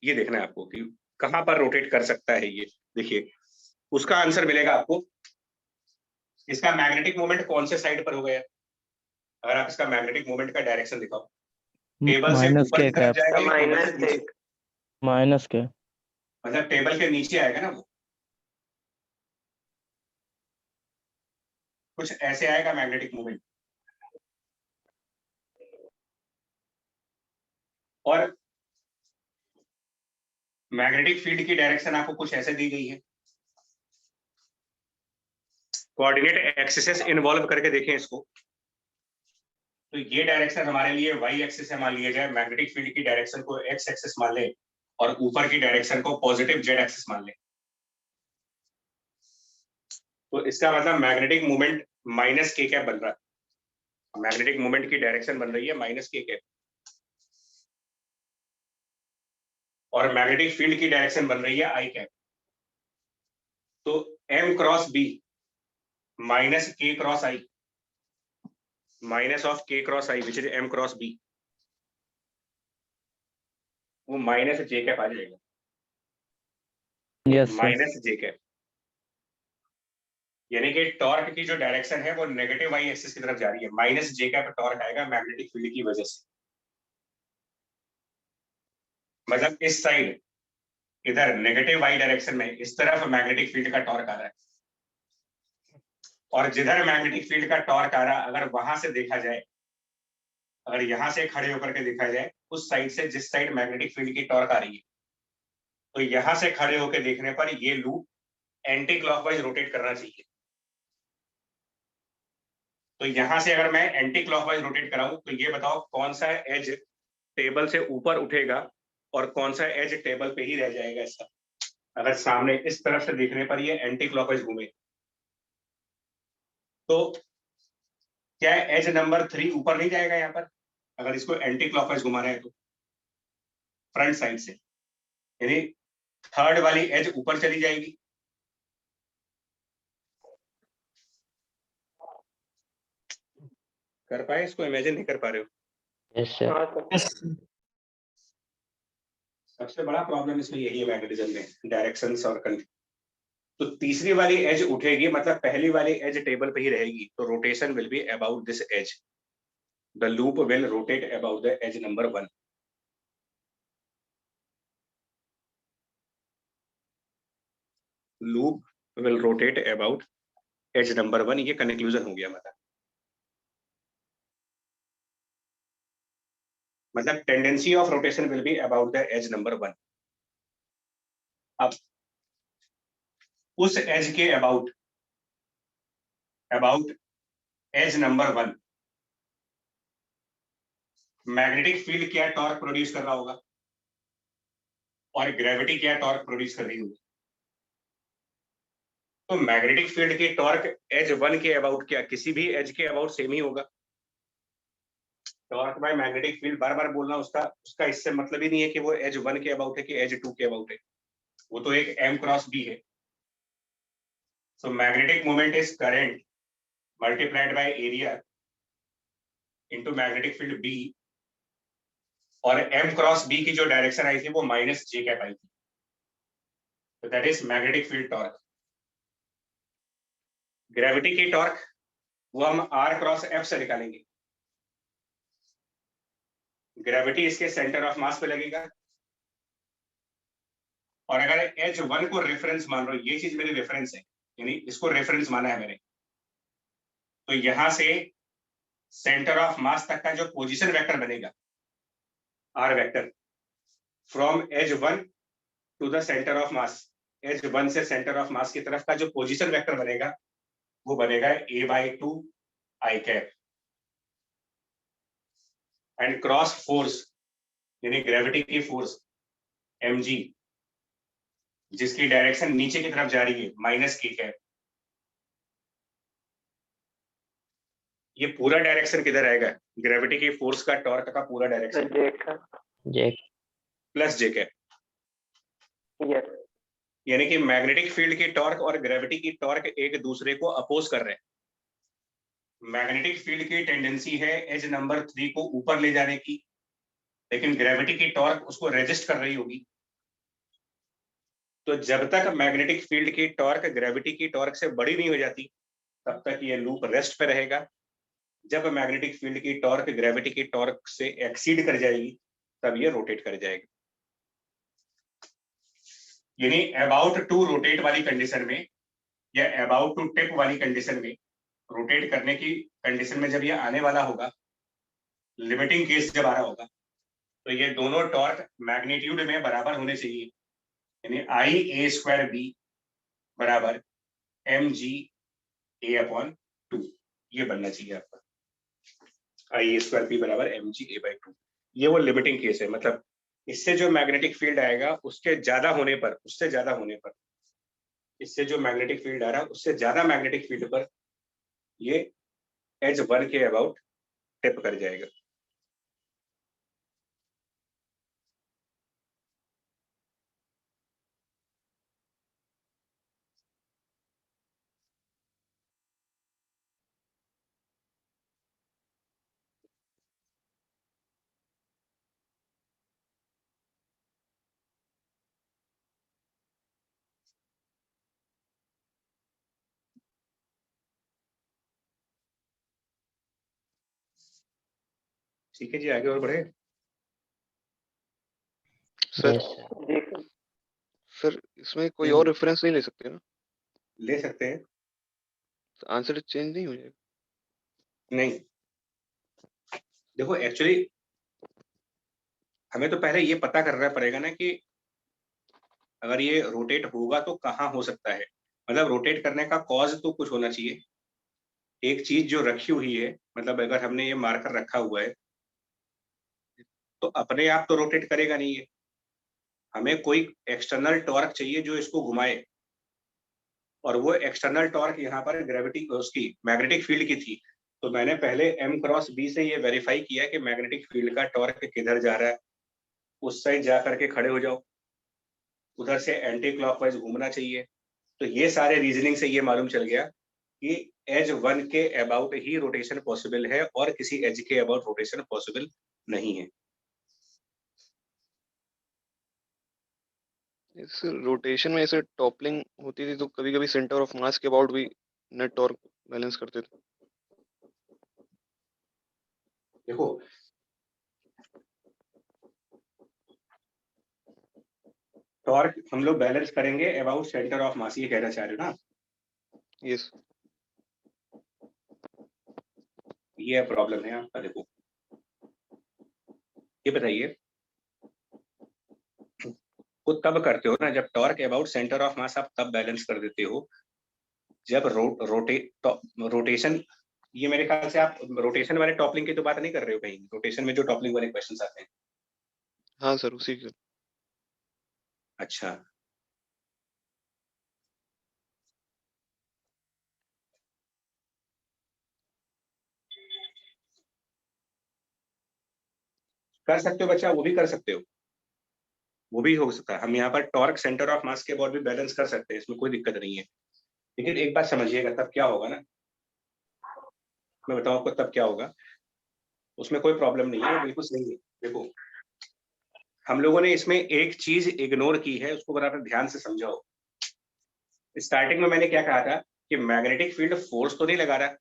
ये देखना है आपको कि कहां पर रोटेट कर सकता है ये। देखिए उसका आंसर मिलेगा आपको, इसका मैग्नेटिक मोमेंट कौन से साइड पर हो गया? अगर आप इसका मैग्नेटिक मोमेंट का डायरेक्शन दिखाओ, टेबल से माइनस ऊपर के की तरफ कैप, जाएगा या टेबल से माइनस नीचे? एक। माइनस के। मतलब टेबल के नीचे आएगा ना वो, कुछ ऐसे आएगा मैग्नेटिक मोमेंट। और मैग्नेटिक फील्ड की डायरेक्शन आपको कुछ ऐसे दी गई है, कोऑर्डिनेट एक्सिस इन्वॉल्व करके देखें इसको, तो ये डायरेक्शन हमारे लिए वाई एक्सिस है मान लिया जाए, मैग्नेटिक फील्ड की डायरेक्शन को एक्स एक्सिस मान ले और ऊपर की डायरेक्शन को पॉजिटिव जेड एक्सिस मान ले। तो इसका मतलब magnetic moment minus K cap बन रहा है, मैग्नेटिक मोमेंट की डायरेक्शन बन रही है माइनस के कैप, और मैग्नेटिक फील्ड की डायरेक्शन बन रही है आई कैप। तो M cross B minus K cross I, minus of K cross I which is M cross B, वो माइनस जे कैप आ जाएगा, yes sir. Minus J cap. यानी कि टॉर्क की जो डायरेक्शन है वो नेगेटिव वाई एक्सिस की तरफ जा रही है, माइनस जे कैप टॉर्क आएगा मैग्नेटिक फील्ड की वजह से। मतलब इस साइड इधर नेगेटिव वाई डायरेक्शन में इस तरफ मैग्नेटिक फील्ड का टॉर्क आ रहा है, और जिधर मैग्नेटिक फील्ड का टॉर्क आ रहा है अगर वहां से देखा जाए, अगर यहां से खड़े होकर के देखा जाए उस साइड से जिस साइड मैग्नेटिक फील्ड की टॉर्क आ रही है, तो यहां से खड़े होकर देखने पर ये लूप एंटी क्लॉकवाइज रोटेट करना चाहिए। तो यहां से अगर मैं एंटी क्लॉकवाइज रोटेट कराऊं तो ये बताओ कौन सा एज टेबल से ऊपर उठेगा और कौन सा एज टेबल पे ही रह जाएगा इसका? अगर सामने इस तरफ से देखने पर ये एंटी क्लॉकवाइज घूमे तो क्या एज नंबर 3 ऊपर नहीं जाएगा यहाँ पर, अगर इसको एंटी क्लॉकवाइज घुमाना है तो फ्रंट साइड से, यानी थर्ड वाली एज ऊपर चली जाएगी। कर पाए इसको? इमेजिन नहीं कर पा रहे हो? Yes sir. हाँ सर। सबसे बड़ा प्रॉब्लम इसमें यही है मैग्नेटिज्म में, डायरेक्शंस और तो तीसरी वाली एज उठेगी, मतलब पहली वाली एज टेबल पे ही रहेगी, तो rotation will be about this edge, the loop will rotate about the edge number 1। Loop will rotate about edge number 1, ये कंक्लूजन हो गया। मतलब tendency of rotation will be about the edge number 1। अब उस एज के about edge number 1 magnetic field क्या torque produce कर रहा होगा और ग्रेविटी क्या टॉर्क प्रोड्यूस कर रही होगी? तो मैग्नेटिक फील्ड की टॉर्क एज 1 के अबाउट क्या किसी भी एज के अबाउट सेम ही होगा। टॉर्क बाय मैग्नेटिक फील्ड बार बार बोलना उसका इससे मतलब ही नहीं है कि वो एज 1 के अबाउट है कि एज 2 के अबाउट है, वो तो एक m क्रॉस b है। So magnetic moment is current multiplied by area into magnetic field b, और m क्रॉस b की जो डायरेक्शन आई थी वो माइनस जे कैप आई थी, तो that is magnetic field torque. Gravity की टॉर्क वो हम r क्रॉस f से निकालेंगे। ग्रेविटी इसके सेंटर ऑफ मास पे लगेगा, और अगर एच 1 को रेफरेंस मान लो, ये चीज मेरी रेफरेंस है, यानी इसको रेफरेंस माना है मैंने, तो यहां से सेंटर ऑफ मास तक का जो पोजीशन वेक्टर बनेगा R vector from edge 1 to the center of mass, edge 1 से सेंटर ऑफ मास की तरफ का जो पोजीशन वेक्टर बनेगा वो बनेगा a/2 I cap, and cross force यानी ग्रेविटी की फोर्स mg जिसकी डायरेक्शन नीचे की तरफ जा रही है माइनस के कैप, ये पूरा डायरेक्शन किधर आएगा? ग्रेविटी की फोर्स का टॉर्क का पूरा डायरेक्शन देखा। जे प्लस जे कैप। यस। यानी कि मैग्नेटिक फील्ड की टॉर्क और ग्रेविटी की टॉर्क एक दूसरे को अपोज कर रहे हैं। मैग्नेटिक फील्ड की टेंडेंसी है एज नंबर 3 को ऊपर ले जाने की, लेकिन ग्रेविटी की टॉर्क उसको रेजिस्ट कर रही होगी। तो जब तक मैग्नेटिक फील्ड की टॉर्क ग्रेविटी की टॉर्क से बड़ी नहीं हो जाती, तब तक ये लूप रेस्ट पे रहेगा। जब मैग्नेटिक फील्ड की टॉर्क ग्रेविटी की टॉर्क से एक्सीड कर जाएगी, तब ये रोटेट कर जाएगा। यानी अबाउट टू रोटेट वाली कंडीशन में या अबाउट टू टिप वाली कंडीशन में, रोटेट करने की कंडीशन में जब ये आने वाला होगा, लिमिटिंग केस जब आ रहा होगा, तो ये दोनों टॉर्क मैग्नीट्यूड में बराबर होने चाहिए। यानी आई ए स्क्वायर बी बराबर एम जी ए अपॉन 2, ये बनना चाहिए आपका। आई ए स्क्वायर बी बराबर एम जी ए बाई 2, ये वो लिमिटिंग केस है। मतलब इससे जो मैग्नेटिक फील्ड आएगा उसके ज्यादा होने पर, उससे ज्यादा होने पर, इससे जो मैग्नेटिक फील्ड आ रहा है उससे ज्यादा मैग्नेटिक फील्ड पर ये एज 1 के अबाउट टिप कर जाएगा। ठीक है जी, आगे और बढ़े। Sir yes sir. जी सर। सर इसमें कोई और रेफरेंस नहीं ले सकते ना? ले सकते हैं। आंसर चेंज नहीं हो जाएगा? नहीं, देखो एक्चुअली हमें तो पहले ये पता करना पड़ेगा ना कि अगर ये रोटेट होगा तो कहाँ हो सकता है। मतलब रोटेट करने का कॉज तो कुछ होना चाहिए। एक चीज जो रखी हुई है, मतलब अगर हमने ये मार्कर रखा हुआ है तो अपने आप तो रोटेट करेगा नहीं है, हमें कोई एक्सटर्नल टॉर्क चाहिए जो इसको घुमाए। और वो एक्सटर्नल टॉर्क यहाँ पर ग्रेविटी उसकी मैग्नेटिक फील्ड की थी। तो मैंने पहले एम क्रॉस बी से ये वेरीफाई किया कि मैग्नेटिक फील्ड का टॉर्क किधर जा रहा है। उस साइड जा करके खड़े हो जाओ, उधर से एंटी क्लॉकवाइज घूमना चाहिए। तो ये सारे रीजनिंग से ये मालूम चल गया कि एज 1 के अबाउट ही रोटेशन पॉसिबल है और किसी एज के अबाउट रोटेशन पॉसिबल नहीं है। इस रोटेशन में ऐसे टॉपलिंग होती थी तो कभी कभी सेंटर ऑफ मास के अबाउट भी नेट टॉर्क बैलेंस करते थे। देखो टॉर्क हम लोग बैलेंस करेंगे अबाउट सेंटर ऑफ मास, ये कहना चाह रहे हो ना? यस। ये प्रॉब्लम है आपका। देखो ये बताइए, वो तब करते हो ना जब टॉर्क अबाउट सेंटर ऑफ मास, आप तब बैलेंस कर देते हो जब रोटेशन, ये मेरे ख्याल से आप रोटेशन वाले टॉपलिंग की तो बात नहीं कर रहे हो कहीं? रोटेशन में जो टॉपलिंग वाले क्वेश्चंस आते हैं। हाँ सर, उसी के। अच्छा, कर सकते हो बच्चा, वो भी कर सकते हो, वो भी हो सकता है। हम यहाँ पर टॉर्क सेंटर ऑफ मास के अबाउट भी बैलेंस कर सकते हैं, इसमें कोई दिक्कत नहीं है। लेकिन एक बात समझिएगा, तब क्या होगा ना, मैं बताऊं आपको तब क्या होगा। उसमें कोई प्रॉब्लम नहीं है, बिल्कुल सही है। देखो हम लोगों ने इसमें एक चीज इग्नोर की है, उसको अगर आप ध्यान से समझाओ। स्टार्टिंग में मैंने क्या कहा था कि मैग्नेटिक फील्ड फोर्स तो नहीं लगा रहा,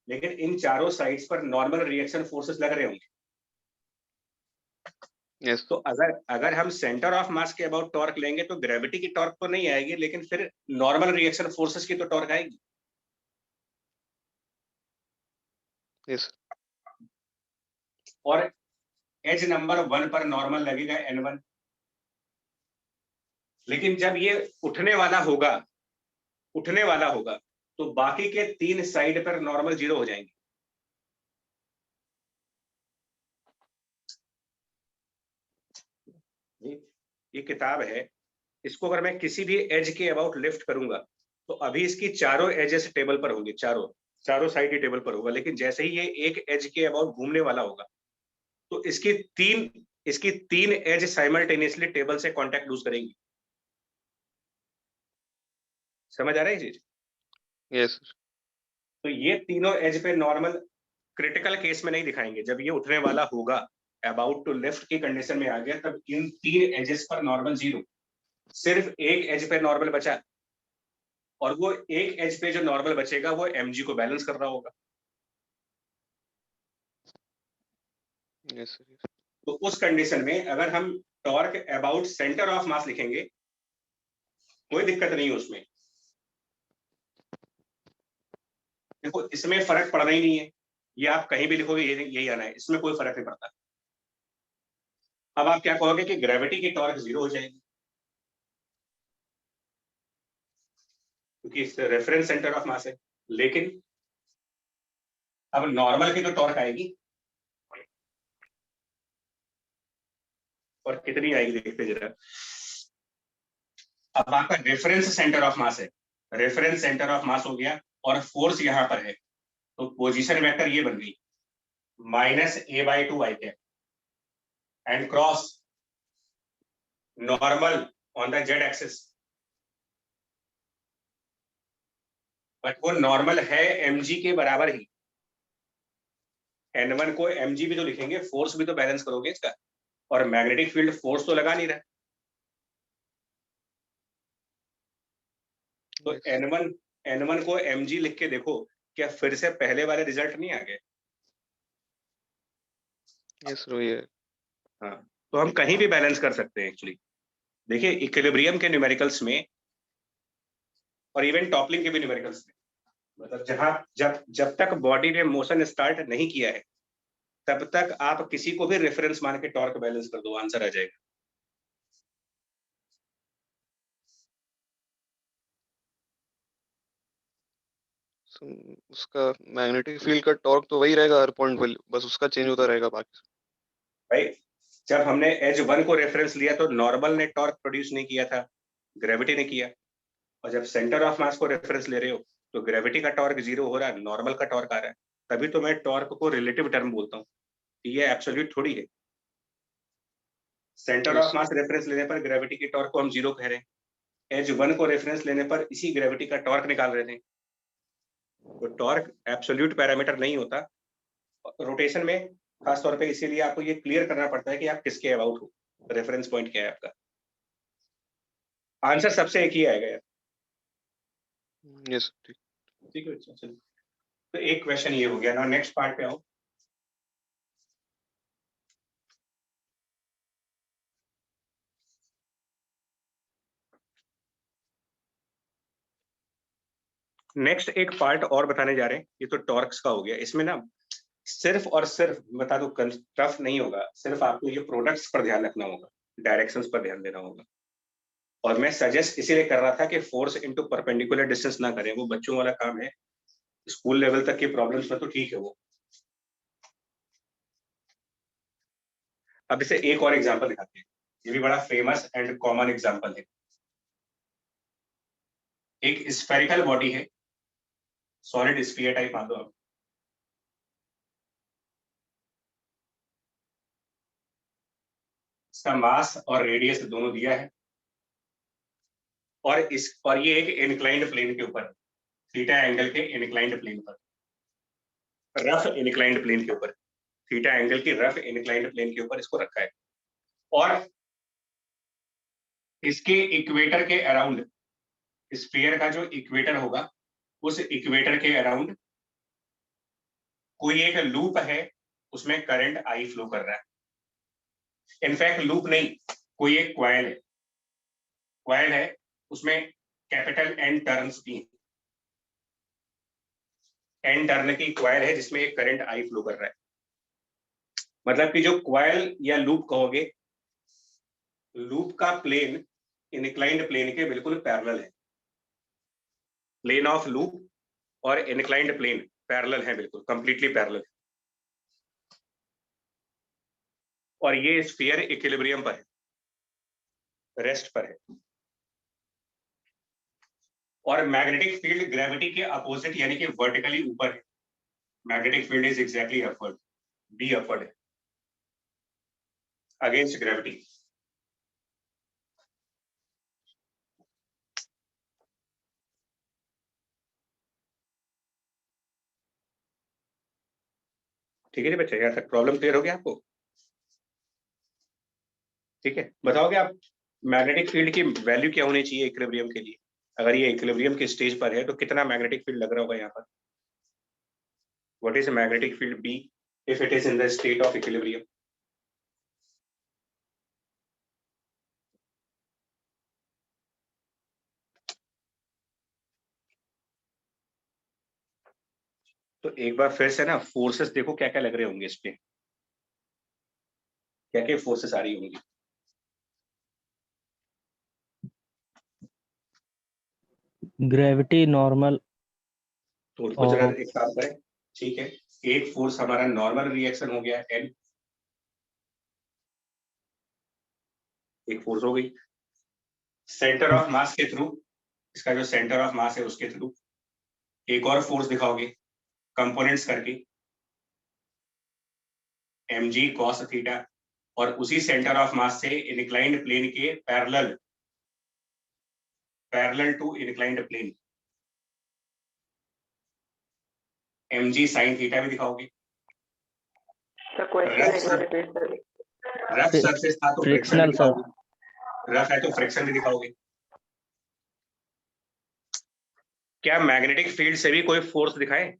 लेकिन इन चारों साइड्स पर नॉर्मल रिएक्शन फोर्सेस लग रहे होंगे। यस। तो अगर हम सेंटर ऑफ मास के अबाउट टॉर्क लेंगे तो ग्रेविटी की टॉर्क तो नहीं आएगी, लेकिन फिर नॉर्मल रिएक्शन फोर्सेस की तो टॉर्क आएगी। यस। और एज नंबर 1 पर नॉर्मल लगेगा N1, लेकिन जब ये उठने वाला होगा तो बाकी के 3 साइड पर नॉर्मल 0 हो जाएंगे। ये किताब है, इसको अगर मैं किसी भी एज के अबाउट लिफ्ट करूंगा तो अभी इसकी चारों एजेस टेबल पर होंगे, चारों साइड ही टेबल पर होगा। लेकिन जैसे ही ये एक एज के अबाउट घूमने वाला होगा तो इसकी तीन एज साइमल्टेनियसली टेबल से कांटेक्ट लूज करेंगी। समझ आ रहा है ये चीज? Yes sir. तो ये तीनों एज पे नॉर्मल क्रिटिकल केस में नहीं दिखाएंगे, जब ये उठने वाला होगा, अबाउट टू लिफ्ट की कंडीशन में आ गया, तब इन 3 एजेस पर नॉर्मल 0, सिर्फ एक एज पे नॉर्मल बचा, और वो एक एज पे जो नॉर्मल बचेगा वो mg को बैलेंस कर रहा होगा। Yes sir. तो उस कंडीशन में अगर हम टॉर्क अबाउट सेंटर ऑफ मास लिखेंगे, कोई दिक्कत नहीं है उसमें। देखो इसमें फर्क पड़ना ही नहीं है, ये आप कहीं भी लिखोगे यही आना है, इसमें कोई फर्क नहीं पड़ता। अब आप क्या कहोगे कि ग्रेविटी की टॉर्क 0 हो जाएगी, क्योंकि इससे रेफरेंस सेंटर ऑफ मास है। लेकिन अब नॉर्मल की तो टॉर्क आएगी, और कितनी आएगी देखते जरा। अब आपका रेफरेंस सेंटर ऑफ मास है, रेफरेंस सेंटर ऑफ मास हो गया, और फोर्स यहां पर है, तो पोजीशन वेक्टर ये बन गई -a/2 I cap, and cross normal on the Z axis. But वो नॉर्मल है mg के बराबर ही, n1 को mg भी तो लिखेंगे, फोर्स भी तो बैलेंस करोगे इसका, और मैग्नेटिक फील्ड फोर्स तो लगा नहीं रहा। तो n1 को mg लिख के देखो, क्या फिर से पहले वाले रिजल्ट नहीं आ गए? यस सर, वही है। हाँ, तो हम कहीं भी बैलेंस कर सकते हैं एक्चुअली। देखिए इक्विलिब्रियम के न्यूमेरिकल्स में, और इवन टॉपलिंग के भी न्यूमेरिकल्स में, मतलब जहां जब तक बॉडी ने मोशन स्टार्ट नहीं किया है, तब तक आप किसी को भी रेफरेंस मान के टॉर्क बैलेंस कर दो, आंसर आ जाएगा। उसका मैग्नेटिक फील्ड का टॉर्क तो वही रहेगा हर पॉइंट पे, बस उसका चेंज होता रहेगा बाकी। भाई जब हमने H1 को रेफरेंस लिया तो नॉर्मल ने टॉर्क प्रोड्यूस नहीं किया था, ग्रेविटी ने किया। और जब सेंटर ऑफ मास को रेफरेंस ले रहे हो तो ग्रेविटी का टॉर्क 0 हो रहा है, नॉर्मल का टॉर्क आ रहा है। तभी तो मैं टॉर्क को रिलेटिव टर्म बोलता हूँ, ये एब्सोल्यूट थोड़ी है। Centre of yes mass reference लेने पर ग्रेविटी की टॉर्क को हम 0 कह रहे हैं, H1 को रेफरेंस लेने पर इसी ग्रेविटी का टॉर्क निकाल रहे थे। तो टॉर्क एब्सोल्यूट पैरामीटर नहीं होता रोटेशन में, खास तौर पे इसीलिए आपको ये क्लियर करना पड़ता है कि आप किसके अबाउट हो, रेफरेंस पॉइंट क्या है आपका। आंसर सबसे एक ही आएगा यार। यस ठीक। ठीक है बच्चों, चलो। तो एक क्वेश्चन ये हो गया ना, नेक्स्ट पार्ट पे आओ। नेक्स्ट एक पार्ट और बताने जा रहे हैं, ये तो टॉर्क्स का हो गया। इसमें ना सिर्फ और सिर्फ बता दो, टफ नहीं होगा, सिर्फ आपको ये प्रोडक्ट्स पर ध्यान रखना होगा, डायरेक्शंस पर ध्यान देना होगा। और मैं सजेस्ट इसीलिए कर रहा था कि फोर्स इनटू परपेंडिकुलर डिस्टेंस ना करें, वो बच्चों वाला काम है, स्कूल लेवल तक की प्रॉब्लम्स में तो ठीक है वो। अब इसे एक और एग्जांपल दिखाते हैं, ये भी बड़ा फेमस एंड कॉमन एग्जांपल है। एक स्फेरिकल बॉडी है, सॉलिड स्फीयर टाइप मान लो आप। इसका मास और रेडियस दोनों दिया है, और ये एक इनक्लाइंड प्लेन के ऊपर, थीटा एंगल के इनक्लाइंड प्लेन पर, रफ इनक्लाइंड प्लेन के ऊपर, थीटा एंगल की रफ इनक्लाइंड प्लेन के ऊपर इसको रखा है। और इसके इक्वेटर के अराउंड, स्फीयर का जो इक्वेटर होगा, उस इक्वेटर के अराउंड कोई एक लूप है, उसमें करंट आई फ्लो कर रहा है। इनफैक्ट लूप नहीं, कोई एक क्वाइल है, क्वाइल है, उसमें कैपिटल एन टर्न्स की, एन टर्न की क्वाइल है जिसमें एक करंट आई फ्लो कर रहा है। मतलब कि जो क्वाइल या लूप कहोगे, लूप का प्लेन इनक्लाइंड प्लेन के बिल्कुल पैरेलल है। प्लेन ऑफ लूप और इनक्लाइंड प्लेन पैरेलल है, बिल्कुल कंप्लीटली पैरेलल। और ये स्फीयर इक्विलिब्रियम पर है, रेस्ट पर है। और मैग्नेटिक फील्ड ग्रेविटी के अपोजिट यानी कि वर्टिकली ऊपर है। Magnetic field is exactly upward, be upward है, अगेंस्ट ग्रेविटी। ठीक है जी बच्चे, यहाँ तक प्रॉब्लम क्लियर हो गया आपको? ठीक है, बताओगे आप मैग्नेटिक फील्ड की वैल्यू क्या होनी चाहिए इक्विलिब्रियम के लिए? अगर ये इक्विलिब्रियम के स्टेज पर है तो कितना मैग्नेटिक फील्ड लग रहा होगा यहाँ पर? What is magnetic field B if it is in the state of equilibrium? तो एक बार फिर से ना फोर्सेस देखो क्या क्या लग रहे होंगे इस पे, क्या क्या फोर्सेस आ रही होंगी। ग्रेविटी नॉर्मल तो उनको जरा और एक काम करें। ठीक है, एक फोर्स हमारा नॉर्मल रिएक्शन हो गया एन, एक फोर्स हो गई। सेंटर ऑफ मास के थ्रू, इसका जो सेंटर ऑफ मास है उसके थ्रू एक और फोर्स दिखाओगे कंपोनेंट्स करके, mg cos थीटा, और उसी सेंटर ऑफ मास से इंक्लाइंड प्लेन के parallel to inclined plane mg sin theta भी दिखाओगे। The question rough is not repeated. Surface था तो फ्रिक्शन भी फ्रिक्शनल सर। दिखाओगे, रफ है तो फ्रिक्शन भी दिखाओगे। क्या मैग्नेटिक फील्ड से भी कोई फोर्स दिखाए?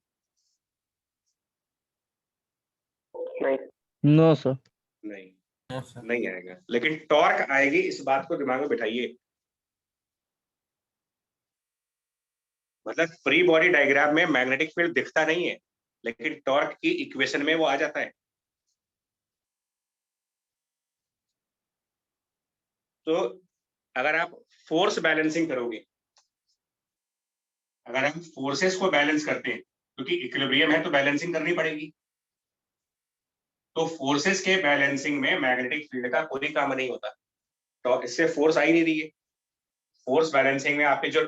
नहीं, नो सर। नहीं, नहीं आएगा, लेकिन टॉर्क आएगी, इस बात को दिमाग में बिठाइए। मतलब फ्री बॉडी डायग्राम में मैग्नेटिक फील्ड दिखता नहीं है, लेकिन टॉर्क की इक्वेशन में वो आ जाता है। तो अगर आप फोर्स बैलेंसिंग करोगे, अगर हम फोर्सेस को बैलेंस करते हैं, क्योंकि इक्विलिब्रियम है तो बैलेंसिंग करनी पड़ेगी, तो फोर्सेस के बैलेंसिंग में मैग्नेटिक फील्ड का कोई काम नहीं होता। तो इससे फोर्स आ ही नहीं रही है। फोर्स बैलेंसिंग में आपके जो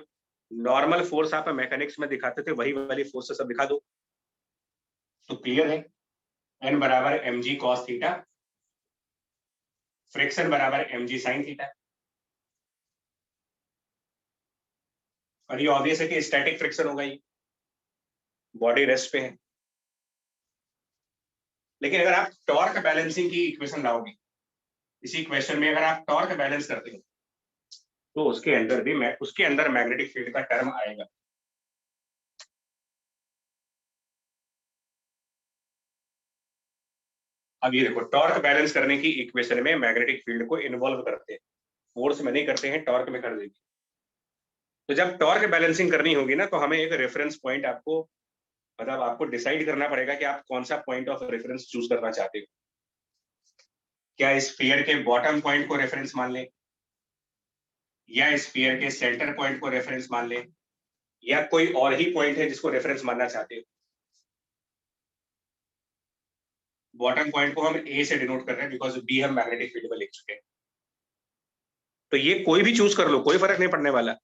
नॉर्मल फोर्स आप मैकेनिक्स में दिखाते थे वही वाली फोर्स सब दिखा दो, तो क्लियर है। एन बराबर mg cos थीटा, फ्रिक्शन बराबर mg sin थीटा। और ये ऑब्वियस है कि स्टैटिक फ्रिक्शन होगा, ये बॉडी रेस्ट पे है। लेकिन अगर आप टॉर्क बैलेंसिंग की इक्वेशन लाओगे, इसी इक्वेशन में अगर आप टॉर्क बैलेंस करते हो तो उसके अंदर मैग्नेटिक फील्ड का टर्म आएगा। अब ये देखो, टॉर्क बैलेंस करने की इक्वेशन में मैग्नेटिक फील्ड को इन्वॉल्व करते हैं, फोर्स में नहीं करते हैं, टॉर्क में कर देंगे। तो जब टॉर्क बैलेंसिंग करनी होगी ना, तो हमें एक रेफरेंस पॉइंट आपको, मतलब आपको डिसाइड करना पड़ेगा कि आप कौन सा पॉइंट ऑफ रेफरेंस चूज करना चाहते हो। क्या स्फीयर के बॉटम पॉइंट को रेफरेंस मान लें, या स्फीयर के सेंटर पॉइंट को रेफरेंस मान लें, या कोई और ही पॉइंट है जिसको रेफरेंस मानना चाहते हो? बॉटम पॉइंट को हम ए से डिनोट कर रहे हैं बिकॉज बी हम मैग्नेटिक फील्ड में लिख चुके हैं। तो ये कोई भी चूज कर लो, कोई फर्क नहीं पड़ने वाला।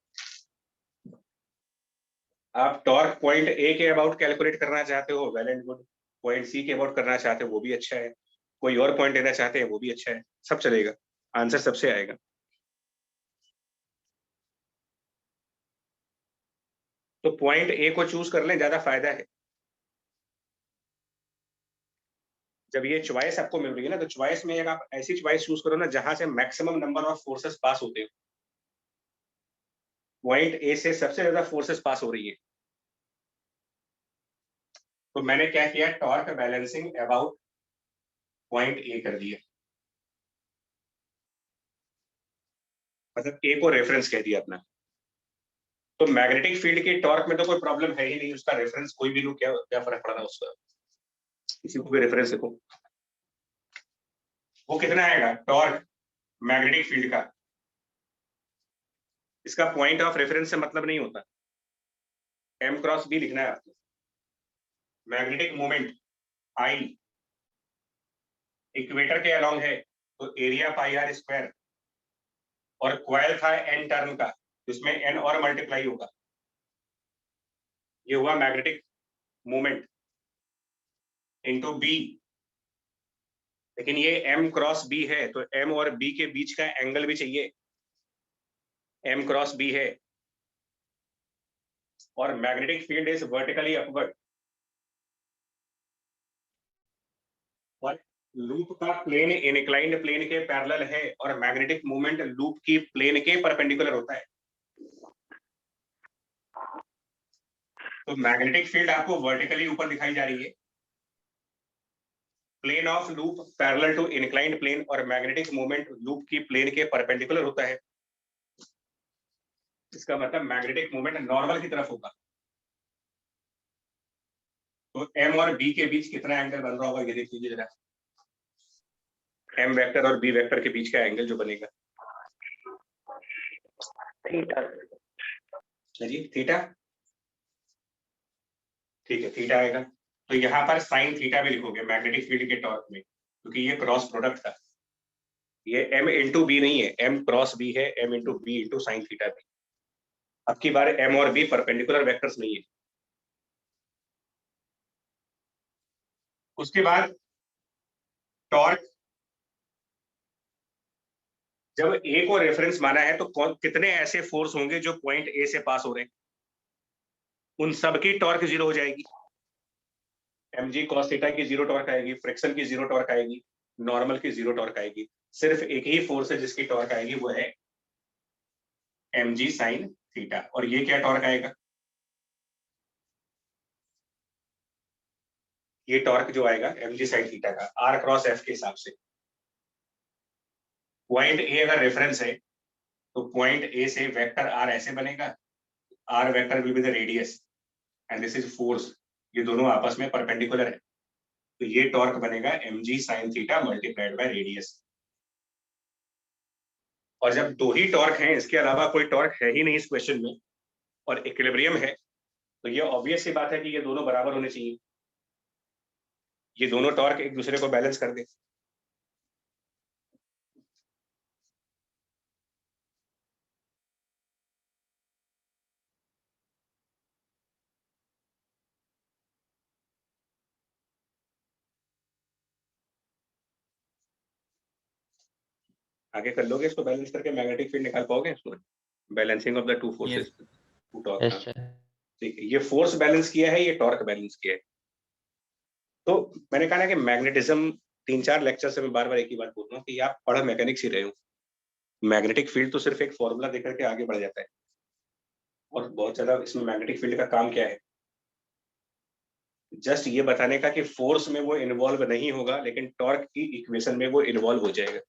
आप टॉर्क पॉइंट ए के अबाउट कैलकुलेट करना चाहते हो, well and good. Point C के अबाउट करना चाहते हो, वो भी अच्छा है। कोई और पॉइंट लेना चाहते हैं, वो भी अच्छा है, सब चलेगा, आंसर सबसे आएगा। तो पॉइंट ए को चूज कर लें, ज्यादा फायदा है। जब ये चॉइस आपको मिल रही है ना, तो चॉइस में अगर आप ऐसी चॉइस चूज करो ना जहां से मैक्सिमम नंबर ऑफ फोर्सेस पास होते हो। पॉइंट ए से सबसे ज्यादा फोर्सेस पास हो रही है, तो मैंने क्या किया, torque balancing about point A कर दिया, मतलब ए को रेफरेंस कह दिया अपना। तो मैग्नेटिक फील्ड की टॉर्क में तो कोई प्रॉब्लम है ही नहीं, उसका रेफरेंस कोई भी लो, क्या क्या फर्क पड़ रहा है उसका, किसी को भी रेफरेंस देखो। वो कितना आएगा टॉर्क मैग्नेटिक फील्ड का, इसका पॉइंट ऑफ रेफरेंस से मतलब नहीं होता। m क्रॉस b लिखना है आपको। मैग्नेटिक मोमेंट I इक्वेटर के अलोंग है, तो एरिया पाई आर स्क्वायर, और क्वाइल था n टर्न का, जिसमें n और मल्टीप्लाई होगा। ये हुआ मैग्नेटिक मोमेंट इनटू b। लेकिन ये m क्रॉस b है, तो m और b के बीच का एंगल भी चाहिए, m क्रॉस b है, और magnetic field is vertically upward. Loop का प्लेन इनक्लाइंड प्लेन के पैरेलल है और मैग्नेटिक मोमेंट लूप की प्लेन के परपेंडिकुलर होता है, तो मैग्नेटिक फील्ड आपको वर्टिकली ऊपर दिखाई जा रही है, plane of loop parallel to inclined plane और मैग्नेटिक मोमेंट लूप की प्लेन के परपेंडिकुलर होता है। इसका मतलब मैग्नेटिक मोमेंट नॉर्मल की तरफ होगा। तो एम और बी के बीच कितना एंगल बन रहा होगा ये देख लीजिए जरा। एम वेक्टर और बी वेक्टर के बीच का एंगल जो बनेगा, थीटा। जी थीटा, ठीक है थीटा आएगा। तो यहाँ पर साइन थीटा भी लिखोगे मैग्नेटिक फील्ड के टॉर्क में, क्योंकि ये क्रॉस प्रोडक्ट था, ये एम इंटू बी नहीं है, एम क्रॉस बी है, M into B into sine theta भी। अब की बार एम और बी परपेंडिकुलर वेक्टर्स नहीं है। उसके बाद टॉर्क, जब ए को रेफरेंस माना है तो कितने ऐसे फोर्स होंगे जो पॉइंट ए से पास हो रहे हैं, उन सबकी टॉर्क जीरो हो जाएगी। mg cos थीटा की जीरो टॉर्क आएगी, फ्रिक्शन की जीरो टॉर्क आएगी, नॉर्मल की जीरो टॉर्क आएगी। सिर्फ एक ही फोर्स है जिसकी टॉर्क आएगी, वो है mg sin थीटा। और ये क्या टॉर्क आएगा, ये टॉर्क जो आएगा mg sin थीटा का r क्रॉस f के हिसाब से। पॉइंट ए अगर रेफरेंस है तो पॉइंट ए से वेक्टर r ऐसे बनेगा, r vector will be the radius and this is force, ये दोनों आपस में परपेंडिकुलर है, तो ये टॉर्क बनेगा mg sin theta multiplied by radius. और जब दो ही टॉर्क हैं, इसके अलावा कोई टॉर्क है ही नहीं इस क्वेश्चन में, और इक्विलिब्रियम है, तो ये ऑब्वियस सी बात है कि ये दोनों बराबर होने चाहिए, ये दोनों टॉर्क एक दूसरे को बैलेंस कर दे। आगे कर लोगे इसको बैलेंस करके, मैग्नेटिक फील्ड निकाल पाओगे इसमें, balancing of the two forces, two torque. Yes sir. ठीक है, ये फोर्स बैलेंस किया है, ये टॉर्क बैलेंस किया है। तो मैंने कहा ना कि मैग्नेटिज्म 3-4 लेक्चर से मैं बार बार एक ही बात बोल रहा हूँ कि आप पढ़ मैकेनिक्स ही रहे हो, मैग्नेटिक फील्ड तो सिर्फ एक फॉर्मूला देकर के आगे बढ़ जाता है, और बहुत ज्यादा इसमें मैग्नेटिक फील्ड का काम क्या है, जस्ट ये बताने का कि फोर्स में वो इन्वॉल्व नहीं होगा, लेकिन टॉर्क की इक्वेशन में वो इन्वॉल्व हो जाएगा।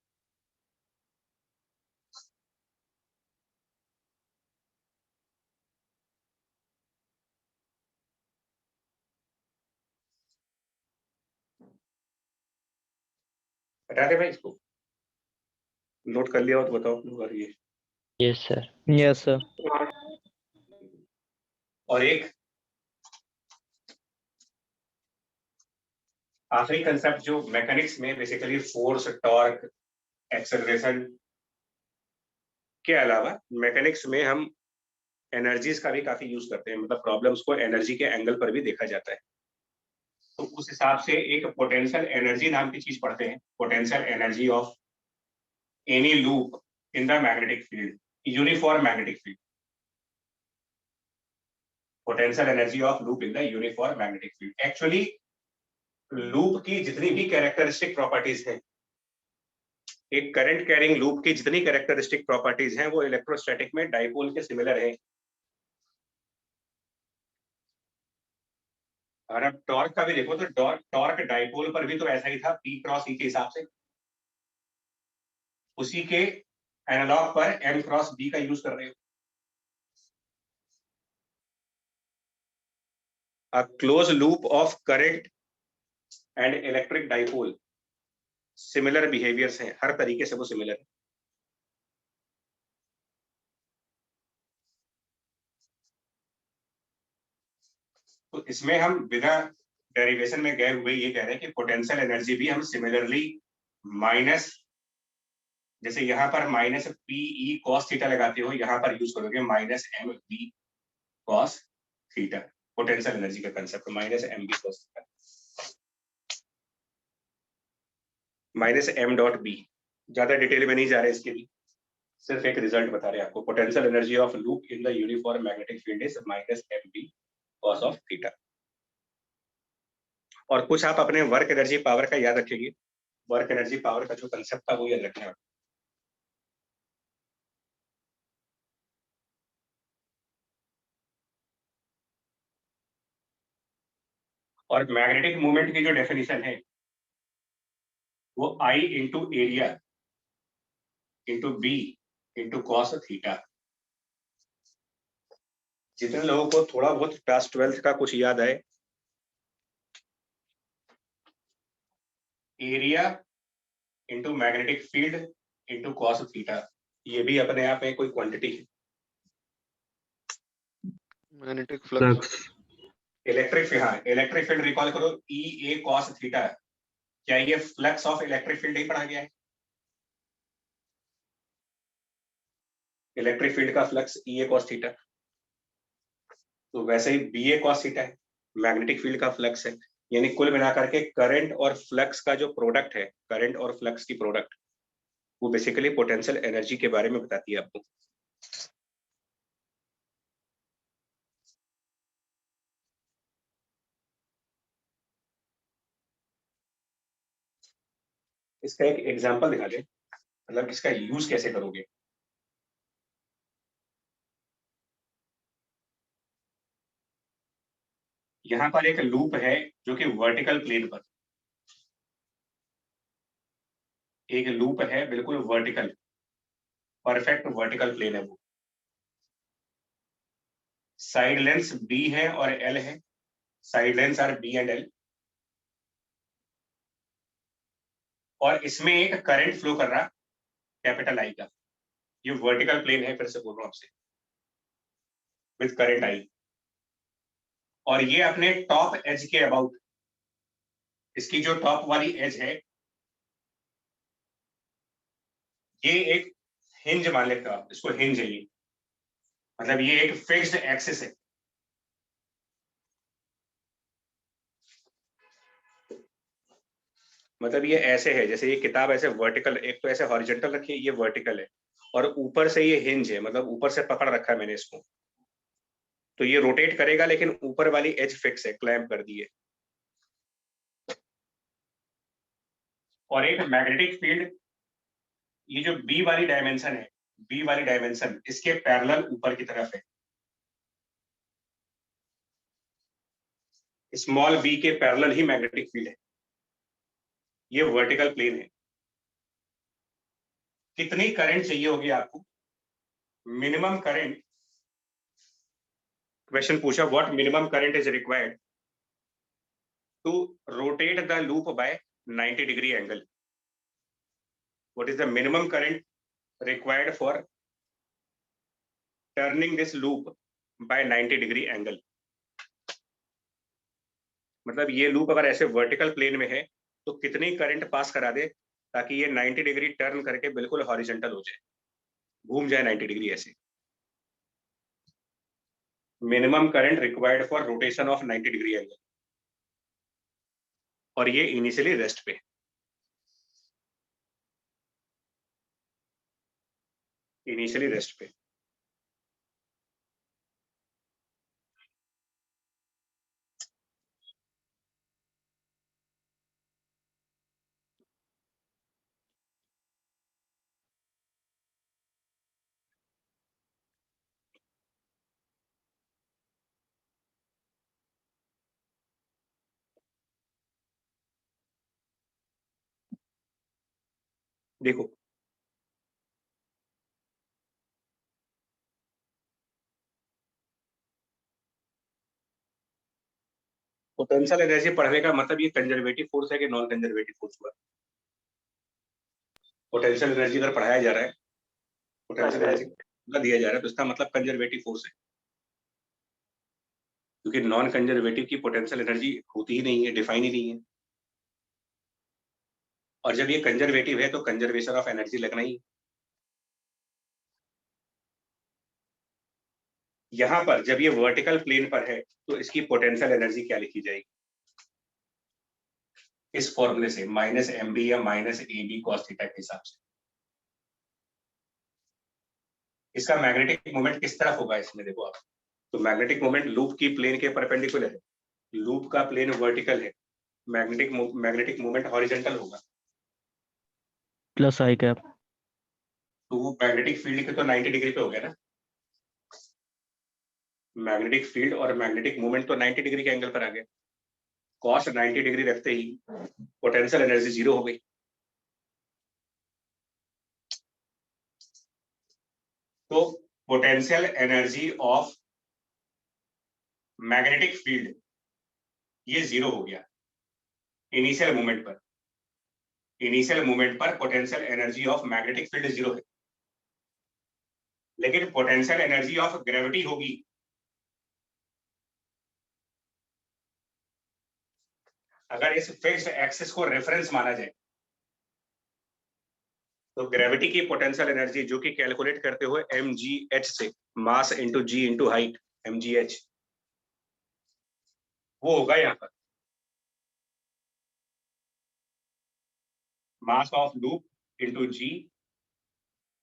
हटा दे भाई इसको, नोट कर लिया हो तो बताओ अपने बार ये। Yes sir. Yes, sir. और एक आखिरी कंसेप्ट जो मैकेनिक्स में बेसिकली फोर्स, टॉर्क, एक्सेलरेशन के अलावा मैकेनिक्स में हम एनर्जीज का भी काफी यूज करते हैं, मतलब प्रॉब्लम्स को एनर्जी के एंगल पर भी देखा जाता है। तो उस हिसाब से एक पोटेंशियल एनर्जी नाम की चीज पढ़ते हैं, potential energy of any loop in the magnetic field, uniform magnetic field, potential energy of loop in the uniform magnetic field. Actually loop की जितनी भी कैरेक्टरिस्टिक प्रॉपर्टीज हैं, एक करंट कैरिंग लूप की जितनी कैरेक्टरिस्टिक प्रॉपर्टीज हैं, वो इलेक्ट्रोस्टैटिक में डाइपोल के सिमिलर हैं। और अब टॉर्क का भी देखो तो टॉर्क डाइपोल पर भी तो ऐसा ही था, P क्रॉस E के हिसाब से। उसी के एनालॉग पर M क्रॉस B का यूज कर रहे हो। A closed loop of current and electric dipole similar behaviours हैं, हर तरीके से वो सिमिलर है। तो इसमें हम बिना डेरिवेशन में गए हुए ये कह रहे हैं कि पोटेंशियल एनर्जी भी हम सिमिलरली माइनस, जैसे यहाँ पर माइनस PE cos थीटा लगाते हो, यहाँ पर यूज करोगे माइनस MB cos थीटा, पोटेंशियल एनर्जी का कंसेप्ट माइनस MB cos थीटा, माइनस M डॉट B। ज्यादा डिटेल में नहीं जा रहे इसके भी, सिर्फ एक रिजल्ट बता रहे हैं आपको। Potential energy of loop in the uniform magnetic field is minus MB cos of theta. और कुछ आप अपने वर्क एनर्जी पावर का याद रखेंगे, वर्क एनर्जी पावर का जो कंसेप्ट था वो याद रखना है। और मैग्नेटिक मूवमेंट की जो डेफिनेशन है वो I into area into B into cos theta. जितने लोगों को थोड़ा बहुत क्लास 12th का कुछ याद है, area into magnetic field into cos theta, ये भी अपने आप में कोई क्वांटिटी है। Magnetic flux. फ्लक्स। इलेक्ट्रिक, हाँ इलेक्ट्रिक फील्ड रिकॉल करो, ई ए कॉस थीटा, क्या ये फ्लक्स ऑफ इलेक्ट्रिक फील्ड ही पढ़ा गया है? इलेक्ट्रिक फील्ड का फ्लक्स ई ए कॉस थीटा, तो वैसे ही बी ए कॉस थीटा है, मैग्नेटिक फील्ड का फ्लक्स है। यानी कुल मिलाकर के करंट और फ्लक्स का जो प्रोडक्ट है, करंट और फ्लक्स की प्रोडक्ट, वो बेसिकली पोटेंशियल एनर्जी के बारे में बताती है आपको। इसका एक एग्जांपल दिखा दे, मतलब इसका यूज कैसे करोगे। यहाँ पर एक लूप है जो कि वर्टिकल प्लेन पर, एक लूप है बिल्कुल वर्टिकल, परफेक्ट वर्टिकल प्लेन है वो। साइड लेंस बी है और एल है, side lengths are B and L, और इसमें एक करंट फ्लो कर रहा कैपिटल आई का। ये वर्टिकल प्लेन है, फिर से बोल रहा हूं आपसे, विद करंट आई। और ये अपने टॉप एज के अबाउट, इसकी जो टॉप वाली एज है, ये एक हिंज मान लेते हो आप इसको, हिंज है ये, मतलब ये एक फिक्स्ड एक्सिस है। मतलब ये ऐसे है जैसे ये किताब ऐसे वर्टिकल, एक तो ऐसे हॉरिजॉन्टल रखी है, ये वर्टिकल है, और ऊपर से ये हिंज है, मतलब ऊपर से पकड़ रखा है मैंने इसको, तो ये रोटेट करेगा लेकिन ऊपर वाली एज फिक्स है, क्लैंप कर दी है। और एक मैग्नेटिक फील्ड, ये जो बी वाली डायमेंशन है, बी वाली डायमेंशन इसके पैरेलल ऊपर की तरफ है, स्मॉल बी के पैरेलल ही मैग्नेटिक फील्ड है, ये वर्टिकल प्लेन है। कितनी करंट चाहिए होगी आपको? मिनिमम करंट, क्वेश्चन पूछा what minimum current is required to rotate the loop by 90 degree angle. What is the minimum current required for turning this loop by 90 degree angle. मतलब ये loop अगर ऐसे वर्टिकल प्लेन में है तो कितनी current pass करा दे ताकि ये 90 डिग्री टर्न करके बिल्कुल हॉरिजॉन्टल हो जाए, घूम जाए 90 डिग्री ऐसे। Minimum current required for rotation of 90 degree angle, और ये इनिशियली रेस्ट पे, इनिशियली रेस्ट पे। देखो पोटेंशियल एनर्जी पढ़ने का मतलब ये कंजर्वेटिव फोर्स है कि नॉन कंजर्वेटिव फोर्स हुआ? पोटेंशियल एनर्जी अगर पढ़ाया जा रहा है, पोटेंशियल एनर्जी दिया जा रहा है, तो इसका मतलब कंजर्वेटिव फोर्स है, क्योंकि नॉन कंजर्वेटिव की पोटेंशियल एनर्जी होती ही नहीं है, डिफाइन ही नहीं है। और जब ये कंजर्वेटिव है तो कंजर्वेशन ऑफ एनर्जी लगना ही। यहां पर जब ये वर्टिकल प्लेन पर है तो इसकी पोटेंशियल एनर्जी क्या लिखी जाएगी? इस फॉर्मूले से, माइनस एम बी या minus A B cos theta के हिसाब से। इसका मैग्नेटिक मोमेंट किस तरफ होगा इसमें देखो आप, तो मैग्नेटिक मोमेंट लूप की प्लेन के परपेंडिकुलर है, लूप का प्लेन वर्टिकल है, मैग्नेटिक मोमेंट हॉरिजॉन्टल होगा। प्लस आई कैप। तो वो मैग्नेटिक फील्ड के तो 90 डिग्री पे हो गया ना, मैग्नेटिक फील्ड और मैग्नेटिक मूवमेंट तो 90 डिग्री के एंगल पर आ गए। कॉस 90 डिग्री रखते ही पोटेंशियल एनर्जी जीरो हो गई। तो potential energy of magnetic field ये जीरो हो गया इनिशियल मूवमेंट पर। इनिशियल मूवमेंट पर potential energy of magnetic field zero है, लेकिन पोटेंशियल एनर्जी ऑफ ग्रेविटी होगी। अगर इस फिक्स्ड एक्सिस को रेफरेंस माना जाए तो ग्रेविटी की पोटेंशियल एनर्जी जो कि कैलकुलेट करते हुए mgh से, mass into G into height, mgh, वो होगा यहाँ पर mass of loop into G.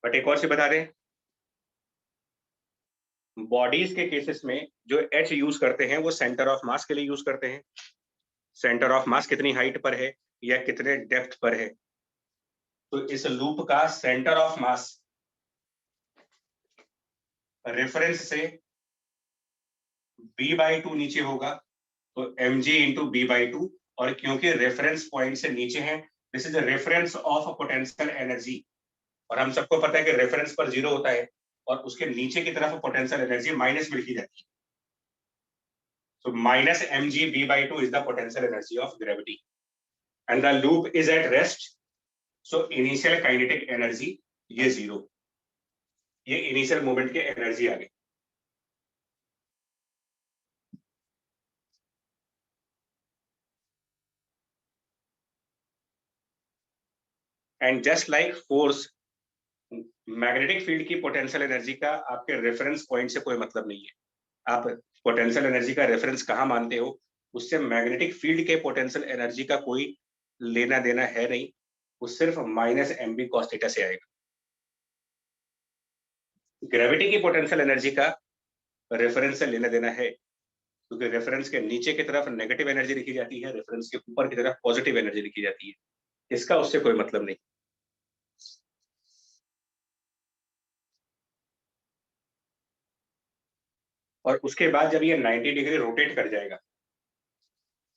But एक और से बता दें, बॉडीज के केसेस में जो h यूज करते हैं वो सेंटर ऑफ मास के लिए यूज करते हैं। सेंटर ऑफ मास कितनी हाइट पर है या कितने डेप्थ पर है, तो इस लूप का सेंटर ऑफ मास रेफरेंस से b/2 नीचे होगा, तो mg इंटू b/2। और क्योंकि रेफरेंस पॉइंट से नीचे है, this is reference of potential energy, और हम सबको पता है कि रेफरेंस पर जीरो होता है और उसके नीचे की तरफ पोटेंशियल एनर्जी माइनस में लिखी जाती है। So minus mg b/2 is the potential energy of gravity, and the loop is at rest. So initial kinetic energy ये जीरो, ये इनिशियल मूवमेंट के एनर्जी आ गई। And just like force, magnetic field की potential energy का आपके reference point से कोई मतलब नहीं है। आप पोटेंशियल एनर्जी का रेफरेंस कहाँ मानते हो, उससे मैग्नेटिक फील्ड के पोटेंशियल एनर्जी का कोई लेना देना है नहीं, वो सिर्फ माइनस mb cos थीटा से आएगा। ग्रेविटी की पोटेंशियल एनर्जी का रेफरेंस से लेना देना है, क्योंकि रेफरेंस के नीचे की तरफ नेगेटिव एनर्जी लिखी जाती है, रेफरेंस के ऊपर की तरफ पॉजिटिव एनर्जी लिखी जाती है, इसका उससे कोई मतलब नहीं। और उसके बाद जब ये 90 डिग्री रोटेट कर जाएगा,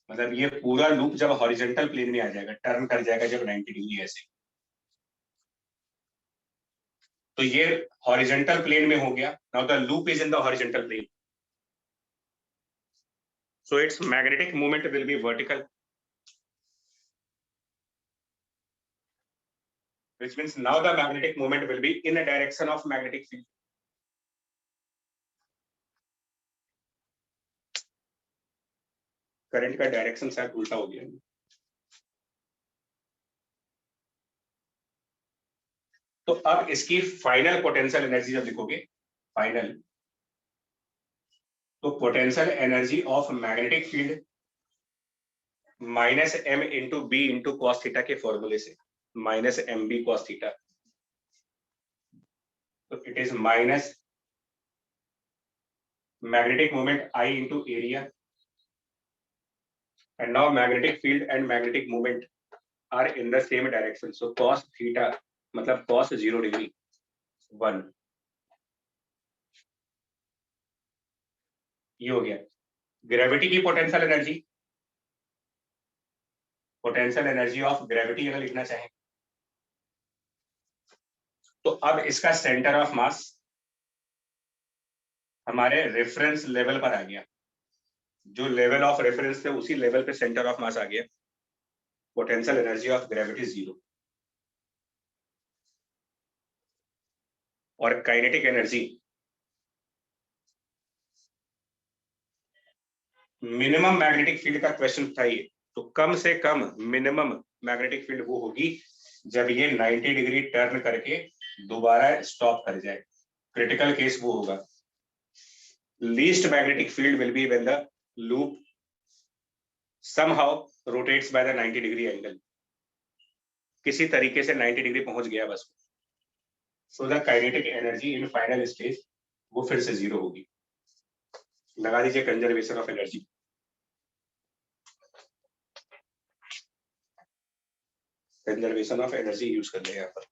मतलब ये पूरा लूप जब हॉरिजॉन्टल प्लेन में आ जाएगा, टर्न कर जाएगा जब 90 डिग्री ऐसे, तो ये हॉरिजॉन्टल प्लेन में हो गया। Now the loop is in the horizontal plane, so its magnetic moment will be vertical, which means now the magnetic moment will be in a direction of magnetic field. Current का direction शायद उल्टा हो गया। तो अब इसकी final potential energy जब लिखोगे, फाइनल, तो potential energy of magnetic field minus m into B into cos theta के फॉर्मूले से, माइनस mb cos थीटा, तो it is minus magnetic moment I into area, and now magnetic field and magnetic moment are in the same direction, so cos theta मतलब cos 0 degree 1, ये हो गया। Gravity की potential energy, potential energy of gravity अगर लिखना चाहें, तो अब इसका सेंटर ऑफ मास हमारे रेफरेंस लेवल पर आ गया, जो लेवल ऑफ रेफरेंस थे उसी लेवल पे सेंटर ऑफ मास आ गया। Potential energy of gravity zero, और kinetic energy minimum magnetic field का क्वेश्चन था ये, तो कम से कम मिनिमम मैग्नेटिक फील्ड वो होगी जब ये 90 डिग्री टर्न करके दोबारा स्टॉप कर जाए। क्रिटिकल केस वो होगा। Least magnetic field will be when the loop somehow rotates by the 90 degree angle, किसी तरीके से 90 डिग्री पहुंच गया बस। So the kinetic energy in final stage वो फिर से जीरो होगी। लगा दीजिए conservation of energy. Conservation of energy use कर ले यहाँ पर।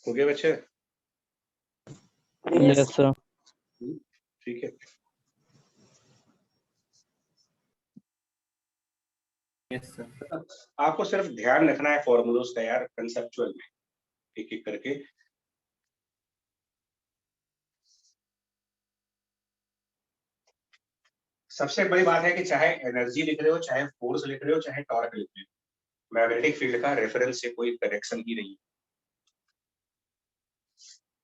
हो गया बच्चे? Yes, sir. ठीक है। Yes, sir. आपको सिर्फ ध्यान रखना है फॉर्मूलोस का यार, कंसेप्चुअल में एक एक करके। सबसे बड़ी बात है कि चाहे एनर्जी लिख रहे हो, चाहे फोर्स लिख रहे हो, चाहे टॉर्क लिख रहे हो, मैग्नेटिक फील्ड का रेफरेंस से कोई कनेक्शन ही नहीं है।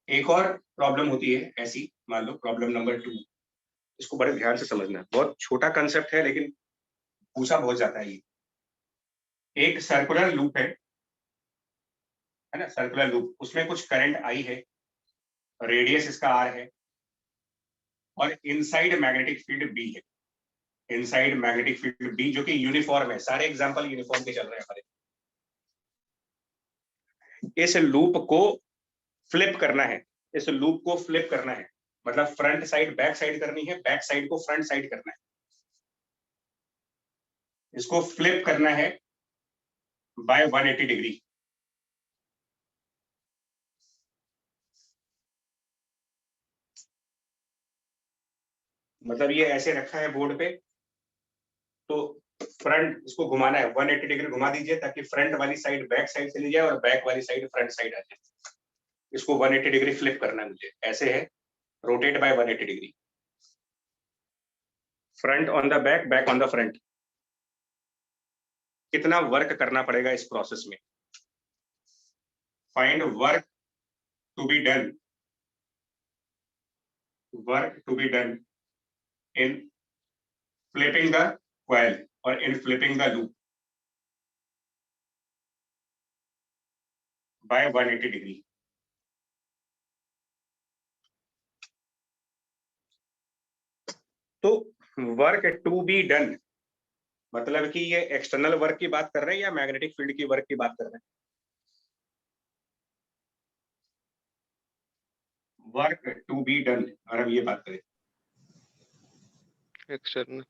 एक और प्रॉब्लम होती है ऐसी, मान लो प्रॉब्लम नंबर 2, इसको बड़े ध्यान से समझना है, बहुत छोटा कंसेप्ट है लेकिन पूछा बहुत जाता है ये। एक सर्कुलर लूप है ना, सर्कुलर लूप, उसमें कुछ करंट आई है, रेडियस इसका आर है, और इनसाइड मैग्नेटिक फील्ड बी है। इनसाइड मैग्नेटिक फील्ड बी जो कि यूनिफॉर्म है, सारे एग्जांपल यूनिफॉर्म के चल रहे हैं हमारे। इस लूप को फ्लिप करना है, इस लूप को फ्लिप करना है, मतलब फ्रंट साइड बैक साइड करनी है, बैक साइड को फ्रंट साइड करना है। इसको फ्लिप करना है बाय 180 डिग्री। मतलब ये ऐसे रखा है बोर्ड पे, तो फ्रंट इसको घुमाना है, 180 डिग्री घुमा दीजिए ताकि फ्रंट वाली साइड बैक साइड चली जाए और बैक वाली साइड फ्रंट साइड आ जाए। इसको 180 डिग्री फ्लिप करना है मुझे, ऐसे है, rotate by 180 degree, front on the back, back on the front. कितना वर्क करना पड़ेगा इस प्रोसेस में? Find work to be done, work to be done in flipping the coil or in flipping the loop by 180 degree. तो work to be done मतलब कि ये external work की बात कर रहे हैं या मैग्नेटिक फील्ड की वर्क की बात कर रहे हैं? वर्क टू बी डन, और हम ये बात करें एक्सटर्नल।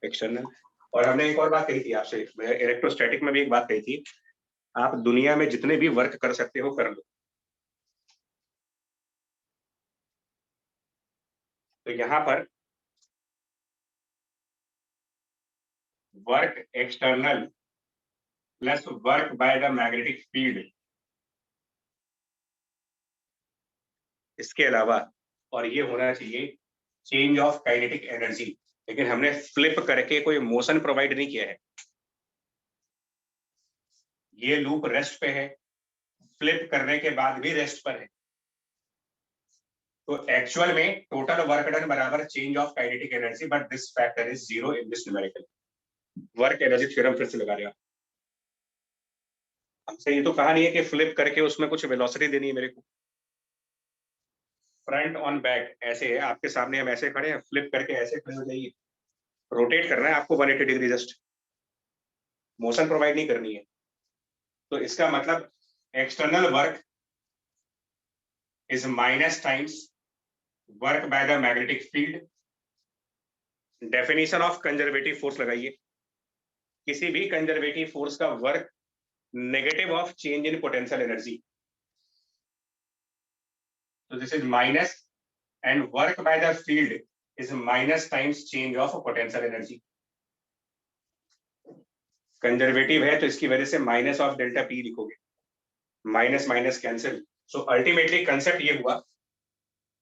एक्सटर्नल। और हमने एक और बात कही थी आपसे, इलेक्ट्रोस्टैटिक में भी एक बात कही थी, आप दुनिया में जितने भी वर्क कर सकते हो कर लो। तो यहां पर work external plus work by the magnetic field, इसके अलावा, और ये होना चाहिए चेंज ऑफ काइनेटिक एनर्जी, लेकिन हमने फ्लिप करके कोई मोशन प्रोवाइड नहीं किया है। ये लूप रेस्ट पे है, फ्लिप करने के बाद भी रेस्ट पर है, तो एक्चुअल में टोटल वर्क डन बराबर change of kinetic energy, but this factor is 0 in this numerical. Work energy theorem फिर से लगा रहे हैं। हमसे ये तो कहा नहीं है कि फ्लिप करके उसमें कुछ वेलोसिटी देनी है मेरे को। फ्रंट ऑन बैक ऐसे है, आपके सामने हम ऐसे खड़े हैं, फ्लिप करके ऐसे खड़े हो जाइए, रोटेट करना है आपको 180 डिग्री, जस्ट मोशन प्रोवाइड नहीं करनी है। तो इसका मतलब external work is minus times work by the magnetic field. Definition of conservative force लगाइए, किसी भी कंजर्वेटिव फोर्स का work negative of change in potential energy. So this is minus, and work by the field is minus times change of potential energy. Conservative है तो इसकी वजह से minus of delta P लिखोगे, minus minus cancel. So ultimately concept ये हुआ,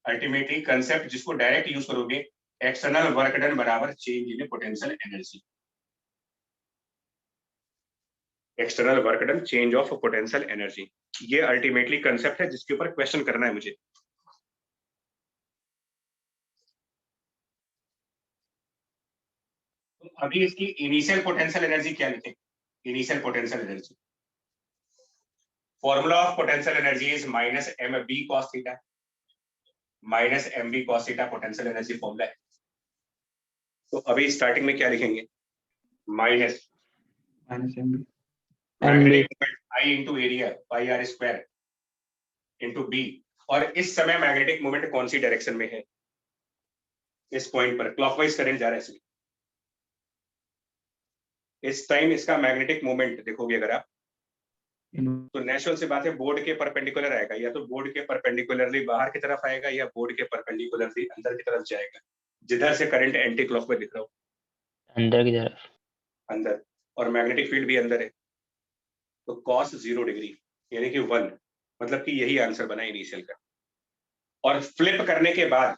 ultimately concept जिसको direct use करोगे, एक्सटर्नल वर्क डन बराबर change in potential energy. External work done change of potential energy, ये अल्टीमेटली कंसेप्ट है जिसके ऊपर क्वेश्चन करना है मुझे। अभी इसकी इनिशियल पोटेंशियल एनर्जी क्या लिखेंगे? Initial potential energy, formula of potential energy is minus M B cos theta, minus M B cos theta potential energy formula है। तो अभी स्टार्टिंग में क्या लिखेंगे? Minus MB. Magnetic moment I into area pi are square into B. और इस समय magnetic moment कौन सी डायरेक्शन में है? इस पॉइंट पर क्लॉकवाइज करंट जा रहा है इसमें। इस टाइम इसका मैग्नेटिक मोमेंट देखोगे अगर आप, तो नेचुरल सी बात है बोर्ड के परपेंडिकुलर आएगा, या तो बोर्ड के परपेंडिकुलरली बाहर की तरफ आएगा या बोर्ड के परपेंडिकुलरली अंदर की तरफ जाएगा, जिधर से करंट एंटी क्लॉकवाइज दिख रहा हो, अंदर की तरफ। अंदर, और मैग्नेटिक फील्ड भी अंदर है। तो cos 0 डिग्री यानी कि 1, मतलब कि यही आंसर बना इनिशियल का। और फ्लिप करने के बाद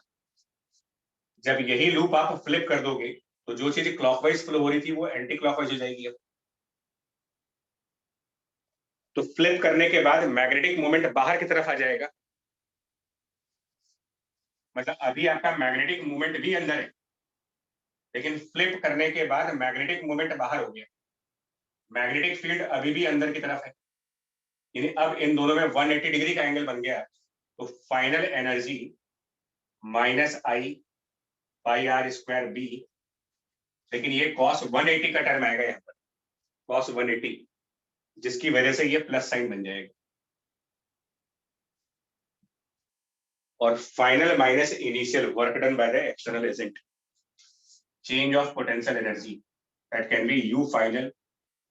जब यही लूप आप फ्लिप कर दोगे तो जो चीज क्लॉकवाइज फ्लो हो रही थी वो एंटी क्लॉकवाइज हो जाएगी। अब तो फ्लिप करने के बाद मैग्नेटिक मोमेंट बाहर की तरफ आ जाएगा, मतलब अभी आपका मैग्नेटिक मोमेंट भी अंदर है, लेकिन फ्लिप करने के बाद मैग्नेटिक मोमेंट बाहर हो गया, मैग्नेटिक फील्ड अभी भी अंदर की तरफ है। यानी अब इन दोनों में 180 डिग्री का एंगल बन गया। तो final energy minus I pi are square B, लेकिन ये cos 180 का टर्म आएगा यहाँ पर, cos 180, जिसकी वजह से ये प्लस साइन बन जाएगा। और final minus initial work done by the external agent, change of potential energy, that can be you final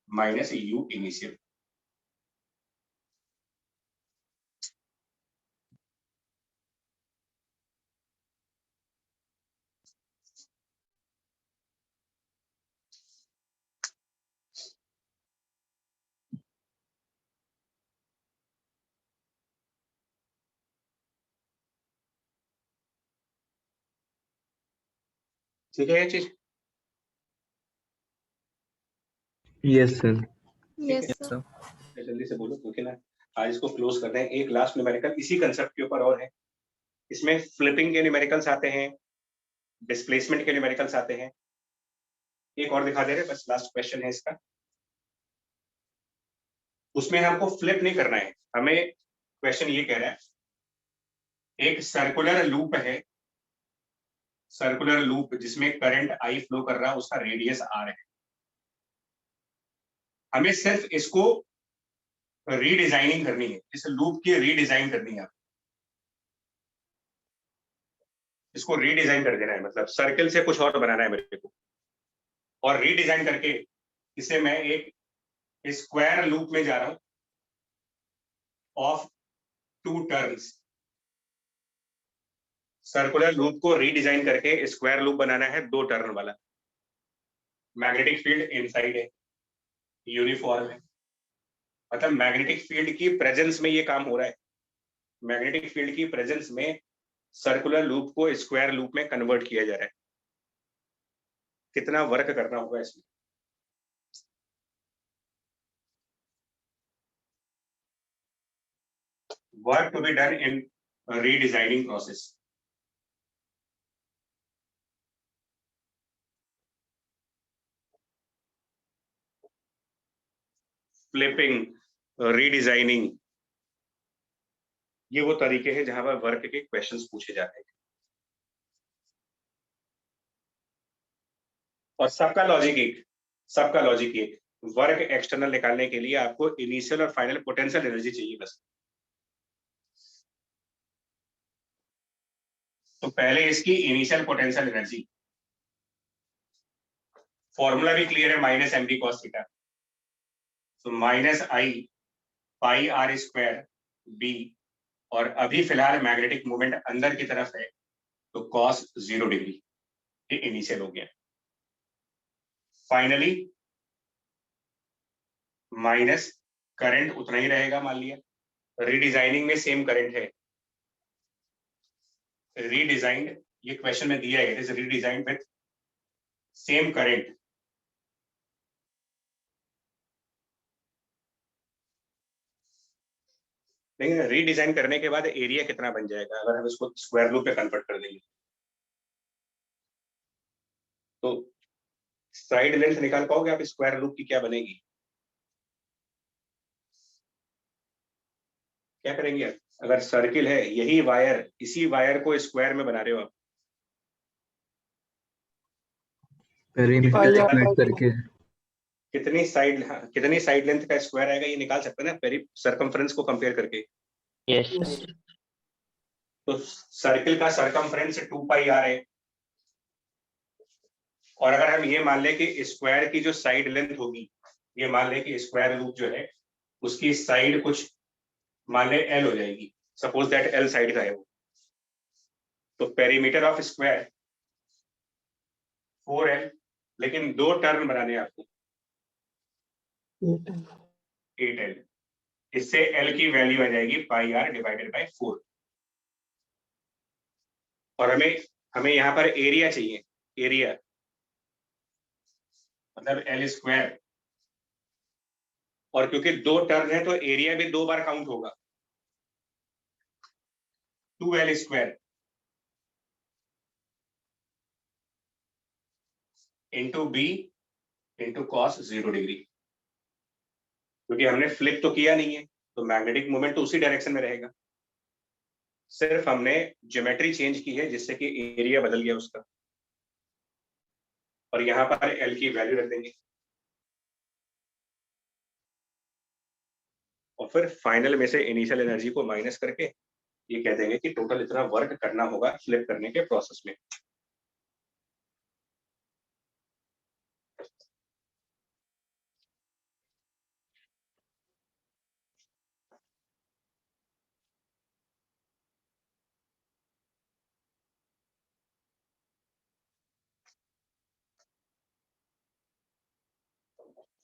minus you initial. ठीक है ये चीज? Yes, sir. Yes, sir. जल्दी से बोलो क्योंकि ना आज इसको क्लोज कर रहे हैं। एक लास्ट न्यूमेरिकल इसी कंसेप्ट के ऊपर और है, इसमें फ्लिपिंग के न्यूमेरिकल्स आते हैं, डिस्प्लेसमेंट के न्यूमेरिकल्स आते हैं। एक और दिखा दे रहे, बस लास्ट क्वेश्चन है इसका। उसमें हमको फ्लिप नहीं करना है, हमें क्वेश्चन ये कह रहा है एक सर्कुलर लूप है, सर्कुलर लूप जिसमें करंट आई फ्लो कर रहा है, उसका रेडियस आर है। हमें सिर्फ इसको रीडिजाइनिंग करनी है, इस लूप की रीडिजाइन करनी है। इसको रीडिजाइन कर देना है, मतलब सर्कल से कुछ और बनाना है मेरे को, और रीडिजाइन करके इसे मैं एक स्क्वायर लूप में जा रहा हूं ऑफ 2 टर्न्स। सर्कुलर लूप को रीडिजाइन करके स्क्वायर लूप बनाना है 2 टर्न वाला। मैग्नेटिक फील्ड इनसाइड है, यूनिफॉर्म है, मतलब मैग्नेटिक फील्ड की प्रेजेंस में ये काम हो रहा है। मैग्नेटिक फील्ड की प्रेजेंस में सर्कुलर लूप को स्क्वायर लूप में कन्वर्ट किया जा रहा है। कितना वर्क करना होगा इसमें? Work to be done in redesigning process. Flipping, redesigning, ये वो तरीके हैं जहां पर वर्क के क्वेश्चंस पूछे जाते हैं। और सबका लॉजिक एक, वर्क एक्सटर्नल निकालने के लिए आपको इनिशियल और फाइनल पोटेंशियल एनर्जी चाहिए बस। तो पहले इसकी इनिशियल पोटेंशियल एनर्जी, फॉर्मूला भी क्लियर है, minus M B cos theta, तो minus I pi are square B, और अभी फिलहाल मैग्नेटिक मूवमेंट अंदर की तरफ है तो cos 0 डिग्री, ये इनिशियल हो गया। फाइनली माइनस करंट उतना ही रहेगा, मान लिया रीडिजाइनिंग में सेम करंट है, रीडिजाइंड, ये क्वेश्चन में दिया है, it is redesigned with same current. लेकिन रीडिजाइन करने के बाद एरिया कितना बन जाएगा अगर हम इसको स्क्वायर लूप पे कन्वर्ट कर देंगे? तो साइड लेंथ निकाल पाओगे आप स्क्वायर लूप की क्या बनेगी? क्या करेंगे आप? अगर सर्किल है, यही वायर, इसी वायर को स्क्वायर में बना रहे हो आप, perimeter pi r calculate by करके कितनी साइड लेंथ का स्क्वायर आएगा ये निकाल सकते हैं ना, पेरी सरकमफ्रेंस को कंपेयर करके। Yes, yes sir. तो सर्किल का सरकमफ्रेंस 2 पाई आर है, और अगर हम ये मान लें कि स्क्वायर की जो साइड लेंथ होगी, ये मान लें कि स्क्वायर लूप जो है उसकी साइड कुछ मान ले एल हो जाएगी, सपोज दैट एल साइड का है वो, तो पेरीमीटर ऑफ स्क्वायर 4L, लेकिन 2 टर्न बनाने हैं आपको 8L। इससे L की वैल्यू आ जाएगी पाई आर डिवाइडेड बाय 4। और हमें यहाँ पर एरिया चाहिए, एरिया मतलब L स्क्वायर, और क्योंकि 2 टर्न है तो एरिया भी 2 बार काउंट होगा, 2L square into B into cos 0 degree, क्योंकि हमने फ्लिप तो किया नहीं है तो मैग्नेटिक मोमेंट तो उसी डायरेक्शन में रहेगा, सिर्फ हमने ज्योमेट्री चेंज की है जिससे कि एरिया बदल गया उसका, और यहाँ पर एल की वैल्यू रख देंगे, और फिर फाइनल में से इनिशियल एनर्जी को माइनस करके ये कह देंगे कि टोटल इतना वर्क करना होगा फ्लिप करने के प्रोसेस में।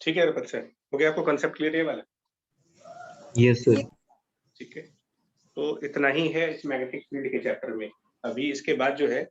ठीक है रुपत सर, हो गया आपको कंसेप्ट क्लियर है वाला? Yes sir. ठीक है, तो इतना ही है इस मैग्नेटिक फील्ड के चैप्टर में। अभी इसके बाद जो है